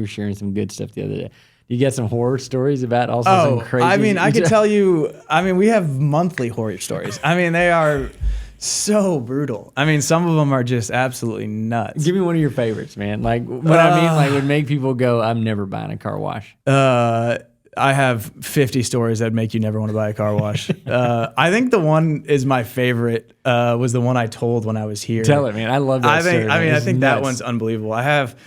were sharing some good stuff the other day. You get some horror stories about also some crazy. I mean, I could tell you. I mean, we have monthly horror stories. I mean, they are so brutal. I mean, some of them are just absolutely nuts. Give me one of your favorites, man. Like what I mean, like would make people go, "I'm never buying a car wash." I have 50 stories that make you never want to buy a car wash. I think the one is my favorite. Was the one I told when I was here. Tell it, man. I love that. I think that one's unbelievable. I have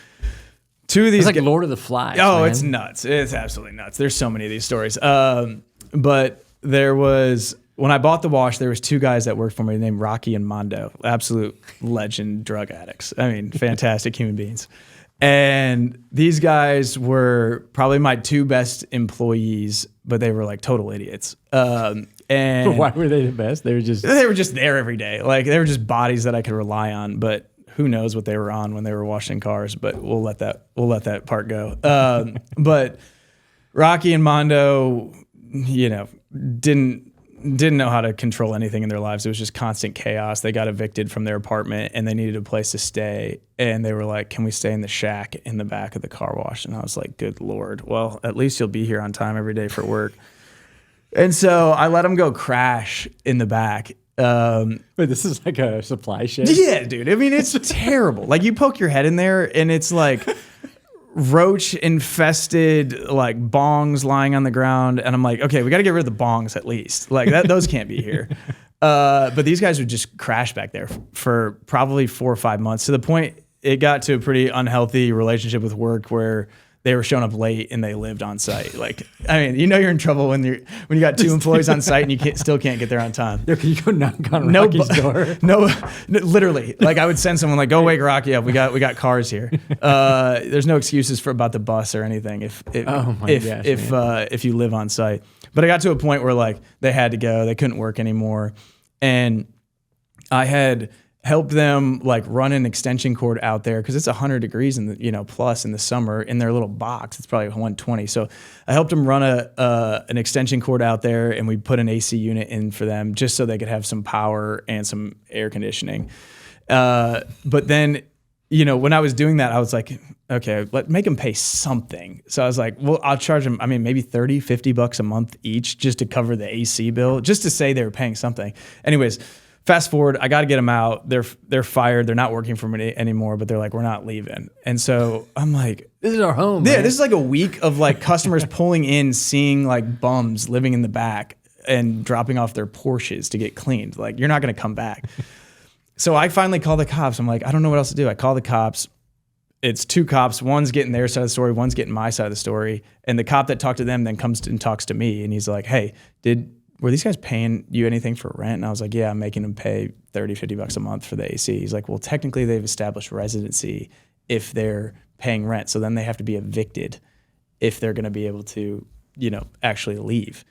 two of these. It's like Lord of the Flies. Oh, man. It's nuts. It's absolutely nuts. There's so many of these stories. But there was, when I bought the wash, there was two guys that worked for me named Rocky and Mondo. Absolute legend drug addicts. I mean, fantastic human beings. And these guys were probably my two best employees, but they were like total idiots. And why were they the best? They were just there every day. Like they were just bodies that I could rely on, but who knows what they were on when they were washing cars, but we'll let that part go. But Rocky and Mondo, didn't know how to control anything in their lives. It was just constant chaos. They got evicted from their apartment and they needed a place to stay. And they were like, "Can we stay in the shack in the back of the car wash?" And I was like, "Good Lord. Well, at least you'll be here on time every day for work." And so I let them go crash in the back. Wait, this is like a supply shed? Yeah, dude. I mean, it's terrible. Like you poke your head in there and it's like roach infested like bongs lying on the ground, and I'm like, okay, we got to get rid of the bongs at least. Like those can't be here. But these guys would just crash back there for probably 4 or 5 months, to the point it got to a pretty unhealthy relationship with work where they were showing up late and they lived on site. Like, I mean, you're in trouble when you got two employees on site and you still can't get there on time. Can you go knock on Rocky's door? No, literally. Like I would send someone like, "Go wake Rocky up. We got cars here." There's no excuses about the bus or anything if you live on site. But I got to a point where like they had to go. They couldn't work anymore, and I had help them like run an extension cord out there because it's 100 degrees in the plus in the summer in their little box. It's probably 120. So I helped them run an extension cord out there, and we put an AC unit in for them just so they could have some power and some air conditioning. But then, when I was doing that, I was like, okay, make them pay something. So I was like, well, I'll charge them, maybe $30-$50 a month each just to cover the AC bill, just to say they were paying something. Anyways, fast forward, I got to get them out. They're fired. They're not working for me anymore, but they're like, "We're not leaving." And so I'm like, "This is our home." Yeah, man. This is like a week of like customers pulling in, seeing like bums living in the back and dropping off their Porsches to get cleaned. Like, you're not going to come back. So I finally call the cops. I'm like, I don't know what else to do. I call the cops. It's two cops. One's getting their side of the story. One's getting my side of the story. And the cop that talked to them then comes and talks to me. And he's like, "Hey, were these guys paying you anything for rent?" And I was like, "Yeah, I'm making them pay $30-$50 a month for the AC." He's like, "Well, technically they've established residency if they're paying rent. So then they have to be evicted if they're going to be able to, actually leave."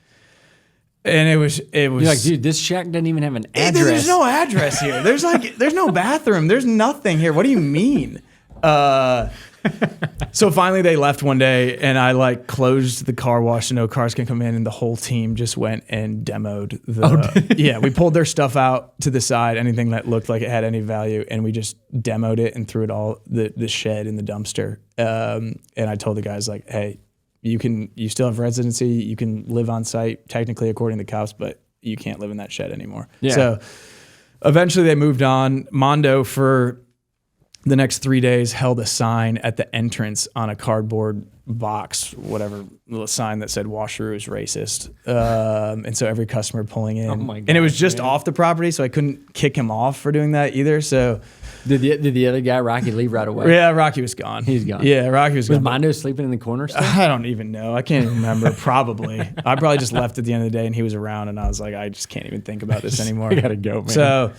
And it was You're like, "Dude, this shack doesn't even have an address." There's no address here. There's no bathroom. There's nothing here. What do you mean? So finally they left one day, and I like closed the car wash so no cars can come in, and the whole team just went and demoed yeah, we pulled their stuff out to the side, anything that looked like it had any value, and we just demoed it and threw it all the shed in the dumpster. And I told the guys like, "Hey, you still have residency, you can live on site technically according to the cops, but you can't live in that shed anymore." Yeah. So eventually they moved on. Mondo for the next 3 days held a sign at the entrance on a cardboard box, whatever, little sign that said "Washaroo is racist." And so every customer pulling in, and it was just off the property, so I couldn't kick him off for doing that either. So did the other guy, Rocky, leave right away? Yeah, Rocky was gone. He's gone. Yeah, Rocky was gone. Was Mondo sleeping in the corner still? I don't even know. I can't even remember. Probably. I probably just left at the end of the day and he was around, and I was like, I just can't even think about this anymore. I gotta go, man. So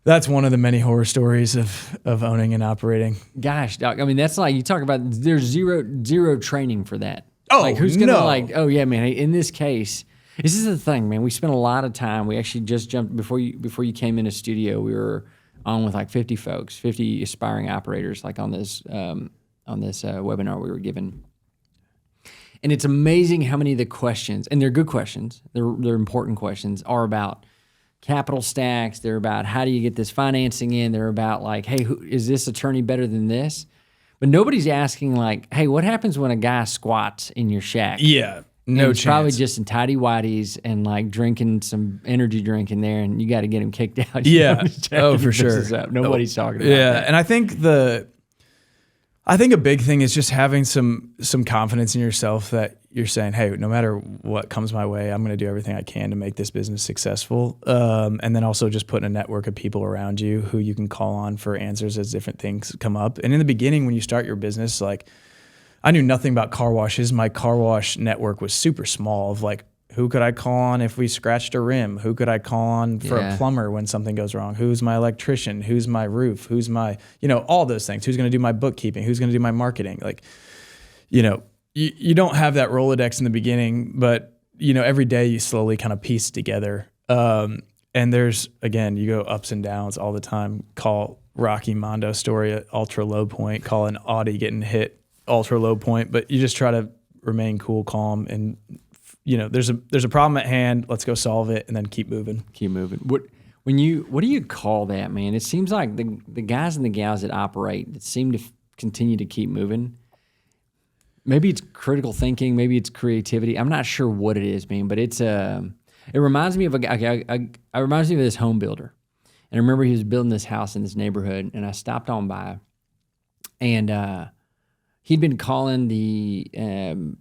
that's one of the many horror stories of owning and operating. Gosh, Doc. I mean, that's like, you talk about, there's zero training for that. Oh, like, who's gonna oh yeah, man. In this case, this is the thing, man. We spent a lot of time. We actually just jumped before you came in the studio. We were on with like 50 folks, 50 aspiring operators, like on this webinar we were given. And it's amazing how many of the questions, and they're good questions, they're important questions, are about capital stacks. They're about how do you get this financing in. They're about like, hey, is this attorney better than this? But nobody's asking like, hey, what happens when a guy squats in your shack? Yeah. No he's chance. Probably just in tidy whities and like drinking some energy drink in there, and you got to get him kicked out. Yeah. Oh, for sure. Nobody's talking about that. And I think a big thing is just having some confidence in yourself that you're saying, hey, no matter what comes my way, I'm going to do everything I can to make this business successful. And then also just putting a network of people around you who you can call on for answers as different things come up. And in the beginning, when you start your business, like I knew nothing about car washes. My car wash network was super small of like, who could I call on if we scratched a rim? Who could I call on for a plumber when something goes wrong? Who's my electrician? Who's my roof? Who's my, all those things. Who's going to do my bookkeeping? Who's going to do my marketing? Like, you don't have that Rolodex in the beginning, but, every day you slowly kind of piece together. And there's, again, you go ups and downs all the time. Call Rocky Mondo story at ultra low point, call an Audi getting hit ultra low point, but you just try to remain cool, calm, and there's a problem at hand. Let's go solve it, and then keep moving. What do you call that, man? It seems like the guys and the gals that operate that seem to continue to keep moving. Maybe it's critical thinking, maybe it's creativity. I'm not sure what it is, man, but it reminds me of a guy. It reminds me of this home builder, and I remember he was building this house in this neighborhood, and I stopped on by, and he'd been calling the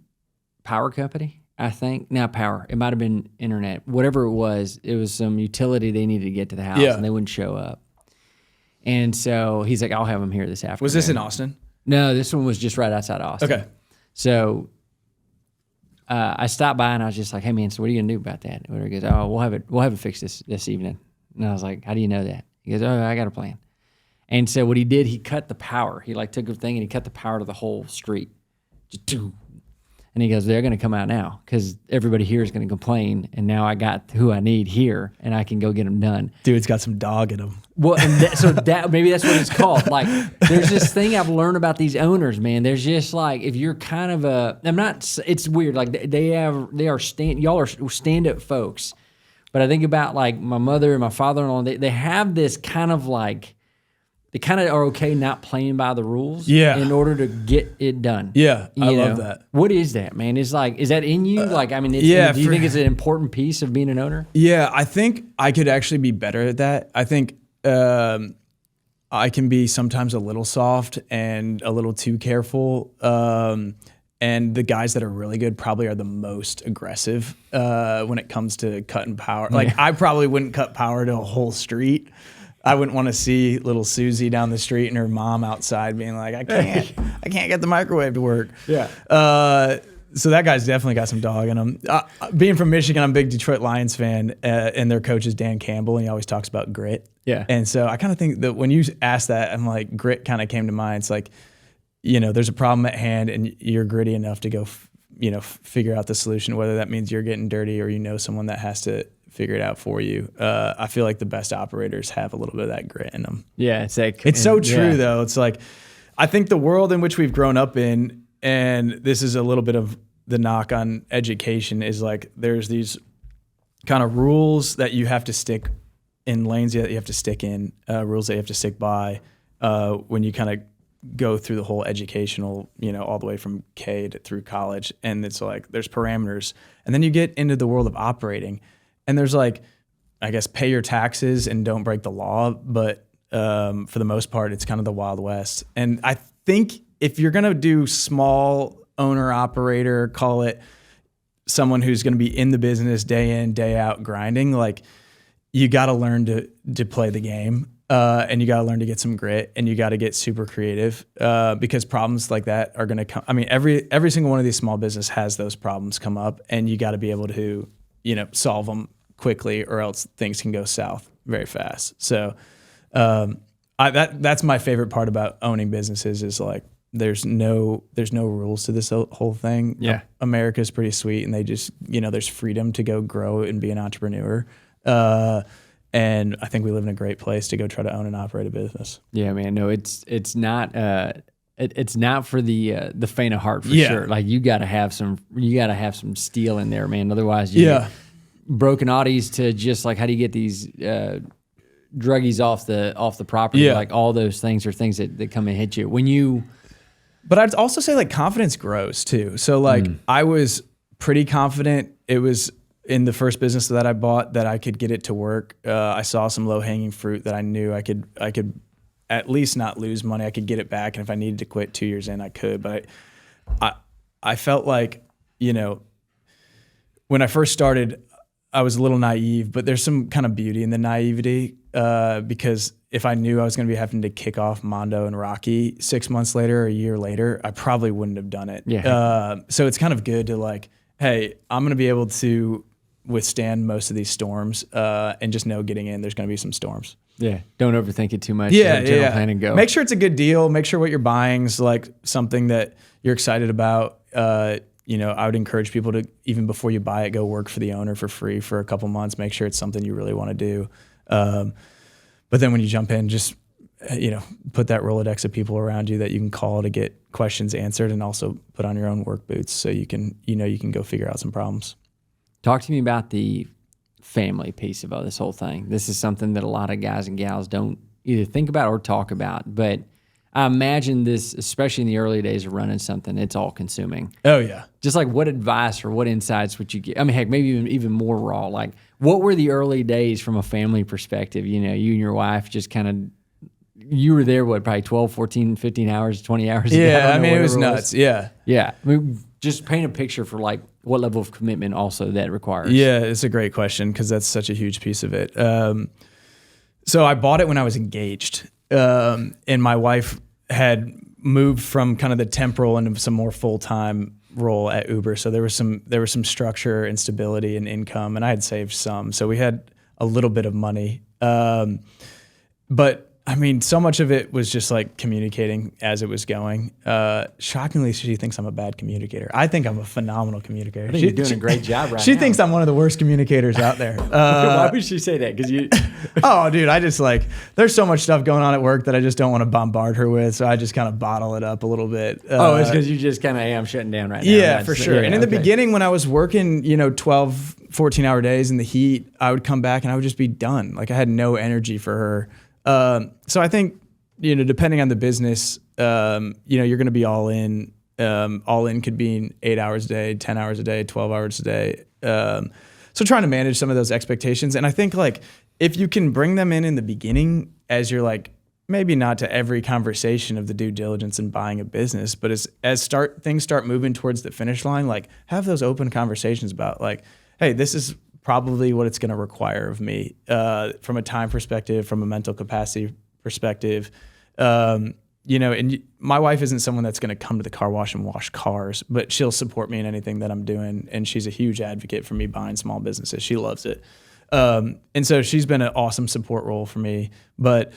power company. I think not power. It might have been internet. Whatever it was some utility they needed to get to the house, and they wouldn't show up. And so he's like, "I'll have them here this afternoon." Was this in Austin? No, this one was just right outside Austin. Okay. So I stopped by and I was just like, "Hey man, so what are you gonna do about that?" And he goes, "Oh, we'll have it fixed this evening." And I was like, "How do you know that?" He goes, "Oh, I got a plan." And so what he did, he cut the power. He like took a thing and he cut the power to the whole street. And he goes, they're going to come out now because everybody here is going to complain. And now I got who I need here and I can go get them done. Dude's got some dog in him. Well, and maybe that's what it's called. Like, there's this thing I've learned about these owners, man. There's just like, if you're kind of it's weird. Like y'all are stand-up folks. But I think about like my mother and my father-in-law, they have this kind of like, they kind of are okay not playing by the rules in order to get it done. Yeah, I love that. What is that, man? Is that in you? Do you think it's an important piece of being an owner? Yeah, I think I could actually be better at that. I think I can be sometimes a little soft and a little too careful. And the guys that are really good probably are the most aggressive when it comes to cutting power. Like I probably wouldn't cut power to a whole street. I wouldn't want to see little Susie down the street and her mom outside being like, I can't get the microwave to work. Yeah. So that guy's definitely got some dog in him. Being from Michigan, I'm a big Detroit Lions fan, and their coach is Dan Campbell, and he always talks about grit. Yeah. And so I kind of think that when you asked that, I'm like, grit kind of came to mind. It's like, there's a problem at hand, and you're gritty enough to go, figure out the solution, whether that means you're getting dirty or someone that has to figure it out for you. I feel like the best operators have a little bit of that grit in them. Yeah, it's so true though. It's like, I think the world in which we've grown up in, and this is a little bit of the knock on education, is like there's these kind of rules that you have to stick in, lanes that you have to stick in, rules that you have to stick by when you kind of go through the whole educational, all the way from K through college. And it's like there's parameters, and then you get into the world of operating. And there's like, I guess, pay your taxes and don't break the law. But for the most part, it's kind of the Wild West. And I think if you're going to do small owner operator, call it someone who's going to be in the business day in, day out grinding, like you got to learn to play the game. And you got to learn to get some grit, and you got to get super creative because problems like that are going to come. I mean, every single one of these small business has those problems come up, and you got to be able to, solve them quickly, or else things can go south very fast. So that's my favorite part about owning businesses is like there's no rules to this whole thing. Yeah, America's pretty sweet, and they just there's freedom to go grow and be an entrepreneur. And I think we live in a great place to go try to own and operate a business. Yeah, man. No, it's not it's not for the faint of heart for sure. Like you got to have some steel in there, man. Otherwise, you get broken Audis to just like how do you get these druggies off the property? Yeah. Like all those things are things that come and hit you when you But I'd also say like confidence grows too. So like I was pretty confident it was in the first business that I bought that I could get it to work. I saw some low hanging fruit that I knew I could at least not lose money. I could get it back. And if I needed to quit 2 years in, I could. But I felt like, you know, when I first started, I was a little naive, but there's some kind of beauty in the naivety because if I knew I was going to be having to kick off Mondo and Rocky 6 months later or a year later, I probably wouldn't have done it. Yeah. So it's kind of good to like, hey, I'm going to be able to withstand most of these storms and just know getting in, there's going to be some storms. Yeah. Don't overthink it too much. Yeah. General plan and go. Make sure it's a good deal. Make sure what you're buying is like something that you're excited about. You know, I would encourage people to, even before you buy it, go work for the owner for free for a couple months. Make sure it's something you really want to do. But then when you jump in, just, you know, put that Rolodex of people around you that you can call to get questions answered, and also put on your own work boots so you can go figure out some problems. Talk to me about the family piece of this whole thing. This is something that a lot of guys and gals don't either think about or talk about, but I imagine this, especially in the early days of running something, it's all consuming. Oh yeah. Just like what advice or what insights would you get? I mean, heck, maybe even more raw. Like what were the early days from a family perspective? You know, you and your wife just kind of, you were there, what, probably 12, 14, 15 hours, 20 hours a day? Yeah, I mean, it was nuts. Yeah. Yeah. I mean, just paint a picture for like what level of commitment also that requires. Yeah, it's a great question because that's such a huge piece of it. So I bought it when I was engaged, and my wife had moved from kind of the temporal into some more full-time role at Uber. So there was some structure and stability and income, and I had saved some. So we had a little bit of money. But I mean, so much of it was just like communicating as it was going. Shockingly, she thinks I'm a bad communicator. I think I'm a phenomenal communicator. I think you're doing a great job right now. She thinks I'm one of the worst communicators out there. Why would she say that? Because you... Oh, dude, I just like, there's so much stuff going on at work that I just don't want to bombard her with. So I just kind of bottle it up a little bit. It's because you just kind of, hey, I'm shutting down right now. Yeah, for sure. And in the beginning, when I was working, 12, 14-hour days in the heat, I would come back and I would just be done. Like I had no energy for her. So I think, depending on the business, you're going to be all in. All in could be 8 hours a day, 10 hours a day, 12 hours a day. So trying to manage some of those expectations. And I think like if you can bring them in the beginning as you're like, maybe not to every conversation of the due diligence and buying a business, but as things start moving towards the finish line, like have those open conversations about like, hey, this is probably what it's going to require of me from a time perspective, from a mental capacity perspective. And my wife isn't someone that's going to come to the car wash and wash cars, but she'll support me in anything that I'm doing. And she's a huge advocate for me buying small businesses. She loves it. And so she's been an awesome support role for me. But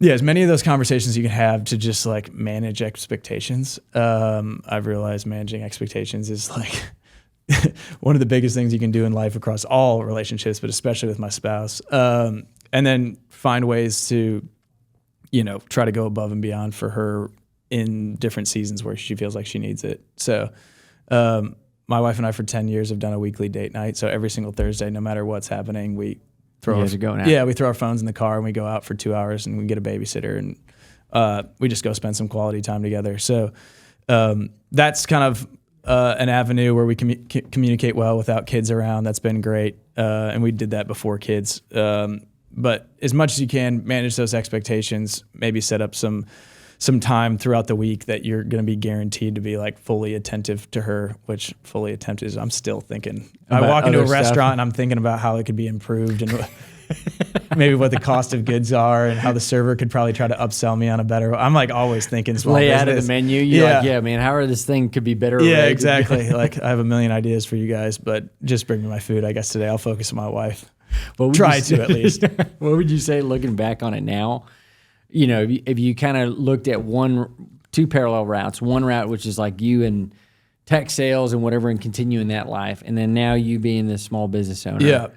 yeah, as many of those conversations you can have to just like manage expectations. I've realized managing expectations is like one of the biggest things you can do in life across all relationships, but especially with my spouse. And then find ways to, try to go above and beyond for her in different seasons where she feels like she needs it. So, my wife and I for 10 years have done a weekly date night. So every single Thursday, no matter what's happening, we throw our phones in the car and we go out for 2 hours and we get a babysitter and we just go spend some quality time together. So that's kind of an avenue where we communicate well without kids around. That's been great. And we did that before kids. But as much as you can, manage those expectations, maybe set up some time throughout the week that you're going to be guaranteed to be like fully attentive to her, which fully attentive is, I'm still thinking. I walk into a restaurant and I'm thinking about how it could be improved and maybe what the cost of goods are and how the server could probably try to upsell me on a better. I'm like always thinking small lay business. out of the menu. You're like, yeah, man, how this thing could be better. Yeah, exactly. Like I have a million ideas for you guys, but just bring me my food. I guess today I'll focus on my wife. Try to at least. What would you say looking back on it now? If you kind of looked at two parallel routes, one route, which is like you and tech sales and whatever, and continuing that life. And then now you being the small business owner. Yeah.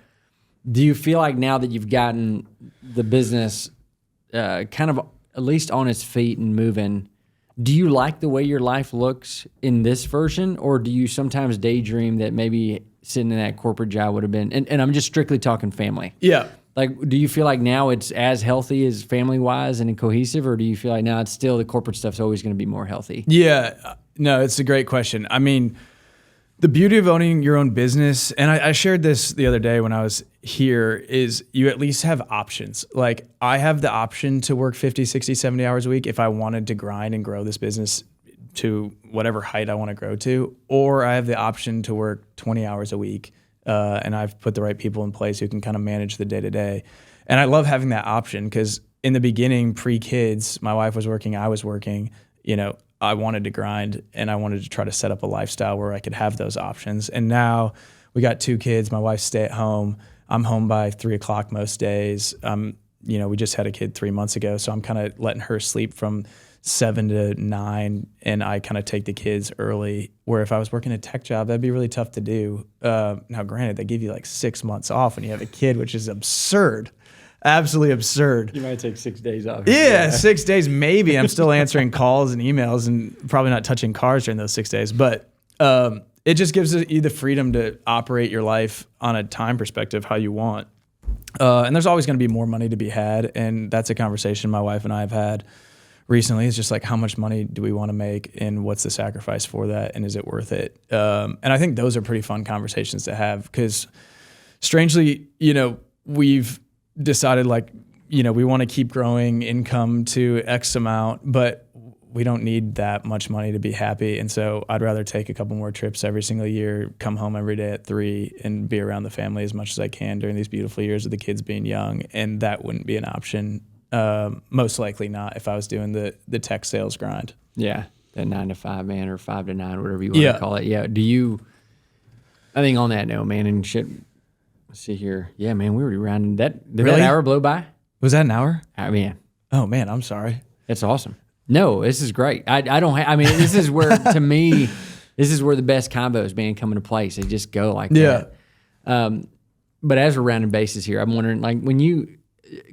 Do you feel like now that you've gotten the business kind of at least on its feet and moving, do you like the way your life looks in this version? Or do you sometimes daydream that maybe sitting in that corporate job would have been, and I'm just strictly talking family. Yeah. Like, do you feel like now it's as healthy as family-wise and cohesive, or do you feel like now it's still the corporate stuff's always going to be more healthy? Yeah, no, it's a great question. I mean, the beauty of owning your own business, and I shared this the other day when I was here, is you at least have options. Like, I have the option to work 50, 60, 70 hours a week if I wanted to grind and grow this business to whatever height I want to grow to, or I have the option to work 20 hours a week. And I've put the right people in place who can kind of manage the day-to-day. And I love having that option because in the beginning, pre-kids, my wife was working, I was working, I wanted to grind and I wanted to try to set up a lifestyle where I could have those options. And now we got 2 kids, my wife stay at home. I'm home by 3:00 most days. We just had a kid 3 months ago, so I'm kind of letting her sleep from 7 to 9, and I kind of take the kids early, where if I was working a tech job, that'd be really tough to do. Now, granted, they give you like 6 months off when you have a kid, which is absurd. Absolutely absurd. You might take 6 days off. Yeah, 6 days maybe. I'm still answering calls and emails and probably not touching cars during those 6 days. But it just gives you the freedom to operate your life on a time perspective how you want. And there's always going to be more money to be had. And that's a conversation my wife and I have had recently. It's just like, how much money do we want to make and what's the sacrifice for that? And is it worth it? And I think those are pretty fun conversations to have because strangely, we've decided we want to keep growing income to X amount, but we don't need that much money to be happy. And so I'd rather take a couple more trips every single year, come home every day at 3 and be around the family as much as I can during these beautiful years of the kids being young. And that wouldn't be an option. Most likely not if I was doing the tech sales grind. Yeah. That 9 to 5, man, or 5 to 9, whatever you want to call it. Yeah. I think on that note, man, and shit, let's see here. Yeah, man, we were rounding that. Did that hour blow by? Was that an hour? I mean, oh man, I'm sorry. That's awesome. No, this is great. This is where, to me, this is where the best combos, man, come into place. They just go like that. But as we're rounding bases here, I'm wondering, like, when you,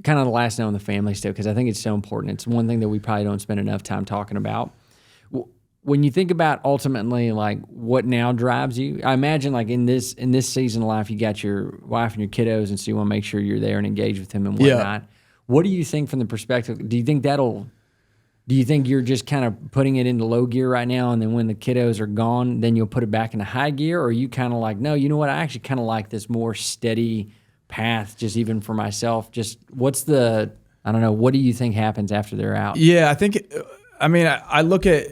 kind of the last note on the family stuff, because I think it's so important. It's one thing that we probably don't spend enough time talking about. When you think about ultimately, like, what now drives you, I imagine, like, in this season of life, you got your wife and your kiddos, and so you want to make sure you're there and engage with them and whatnot. Yeah. What do you think from the perspective? Do you think you're just kind of putting it into low gear right now, and then when the kiddos are gone, then you'll put it back into high gear? Or are you kind of like, no, you know what? I actually kind of like this more steady path, just even for myself. Just what do you think happens after they're out? Yeah, I look at,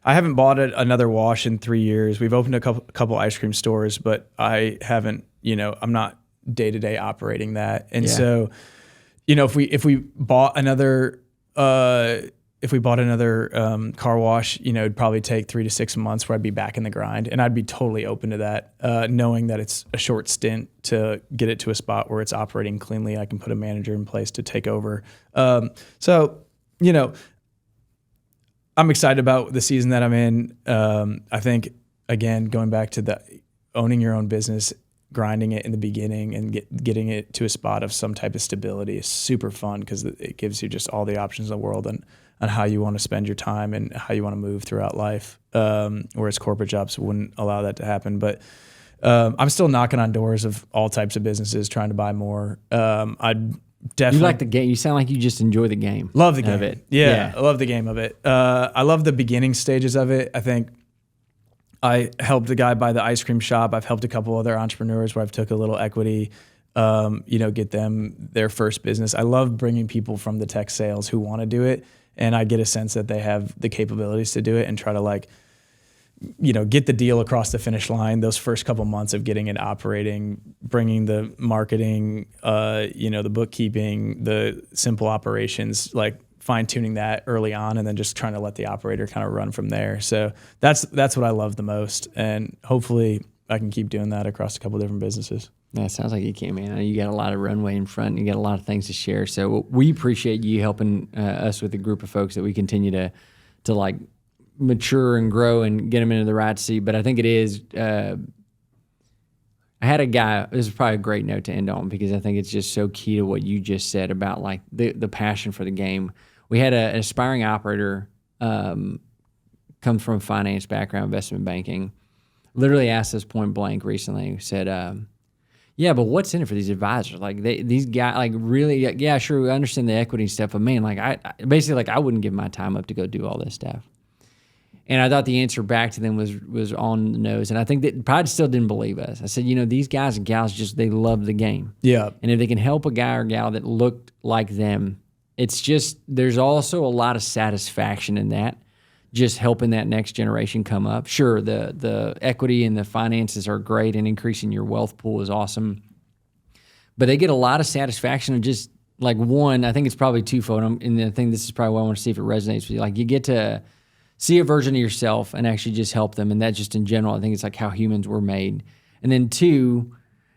I haven't bought another wash in 3 years. We've opened a couple ice cream stores, but I haven't, I'm not day-to-day operating that. And so, if we bought another car wash, it'd probably take 3 to 6 months where I'd be back in the grind, and I'd be totally open to that, knowing that it's a short stint to get it to a spot where it's operating cleanly. I can put a manager in place to take over. I'm excited about the season that I'm in. I think, again, going back to owning your own business, grinding it in the beginning and getting it to a spot of some type of stability is super fun because it gives you just all the options in the world and on how you want to spend your time and how you want to move throughout life. Whereas corporate jobs wouldn't allow that to happen. But I'm still knocking on doors of all types of businesses trying to buy more. I'd definitely. You like the game. You sound like you just enjoy the game. Love the game of it. Yeah, I love the game of it. I love the beginning stages of it. I think I helped a guy buy the ice cream shop. I've helped a couple other entrepreneurs where I've took a little equity, get them their first business. I love bringing people from the tech sales who want to do it, and I get a sense that they have the capabilities to do it and try to get the deal across the finish line. Those first couple months of getting it operating, bringing the marketing, the bookkeeping, the simple operations, fine-tuning that early on, and then just trying to let the operator kind of run from there. So that's what I love the most, and hopefully I can keep doing that across a couple different businesses. Yeah, it sounds like you can, man. You got a lot of runway in front, and you got a lot of things to share. So we appreciate you helping us with a group of folks that we continue to mature and grow and get them into the right seat. But I think it is. I had a guy. This is probably a great note to end on because I think it's just so key to what you just said about the passion for the game. We had an aspiring operator come from a finance background, investment banking. Literally asked us point blank recently. Said, Yeah, but what's in it for these advisors? Like these guys, like really, yeah, sure, we understand the equity stuff, but man, like I basically like I wouldn't give my time up to go do all this stuff. And I thought the answer back to them was on the nose, and I think that probably still didn't believe us. I said, these guys and gals they love the game. Yeah, and if they can help a guy or gal that looked like them, it's just there's also a lot of satisfaction in that. Just helping that next generation come up. Sure, the equity and the finances are great, and increasing your wealth pool is awesome. But they get a lot of satisfaction of just like one. I think it's probably twofold, and I think this is probably why I want to see if it resonates with you. Like you get to see a version of yourself and actually just help them, and that just in general, I think it's like how humans were made. And then two,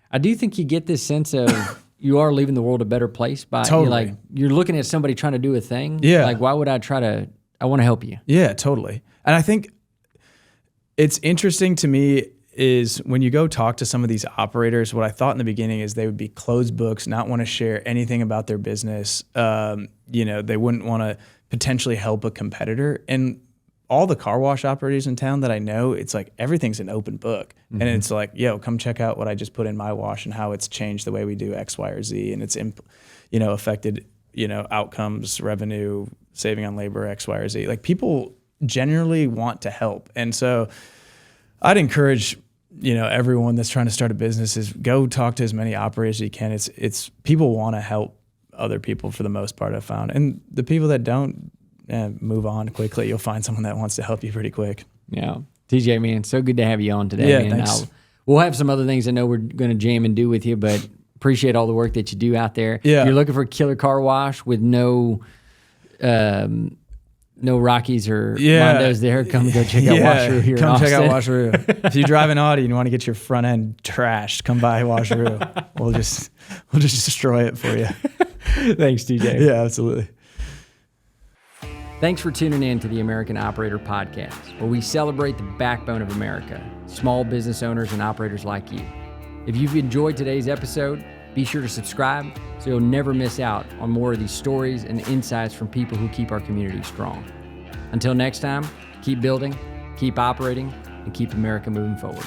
I do think you get this sense of you are leaving the world a better place by totally. You're looking at somebody trying to do a thing. Yeah, like why would I try to? I want to help you. Yeah, totally. And I think it's interesting to me is when you go talk to some of these operators, what I thought in the beginning is they would be closed books, not want to share anything about their business. They wouldn't want to potentially help a competitor. And all the car wash operators in town that I know, it's like everything's an open book. Mm-hmm. And it's like, yo, come check out what I just put in my wash and how it's changed the way we do X, Y, or Z. And it's, affected, outcomes, revenue, saving on labor, X, Y, or Z. Like people generally want to help. And so I'd encourage, everyone that's trying to start a business is go talk to as many operators as you can. It's people want to help other people for the most part, I've found. And the people that don't, move on quickly. You'll find someone that wants to help you pretty quick. Yeah. TJ, man, so good to have you on today. Yeah, man. thanks. We'll have some other things I know we're going to jam and do with you, but appreciate all the work that you do out there. Yeah. If you're looking for a killer car wash with no Rockies or Mondos there, come go check out Washaroo here in Austin. Come check out Washaroo. If you drive an Audi and you want to get your front end trashed, come by Washaroo. We'll just destroy it for you. Thanks, TJ. Yeah, absolutely. Thanks for tuning in to the American Operator Podcast, where we celebrate the backbone of America, small business owners and operators like you. If you've enjoyed today's episode, be sure to subscribe so you'll never miss out on more of these stories and insights from people who keep our community strong. Until next time, keep building, keep operating, and keep America moving forward.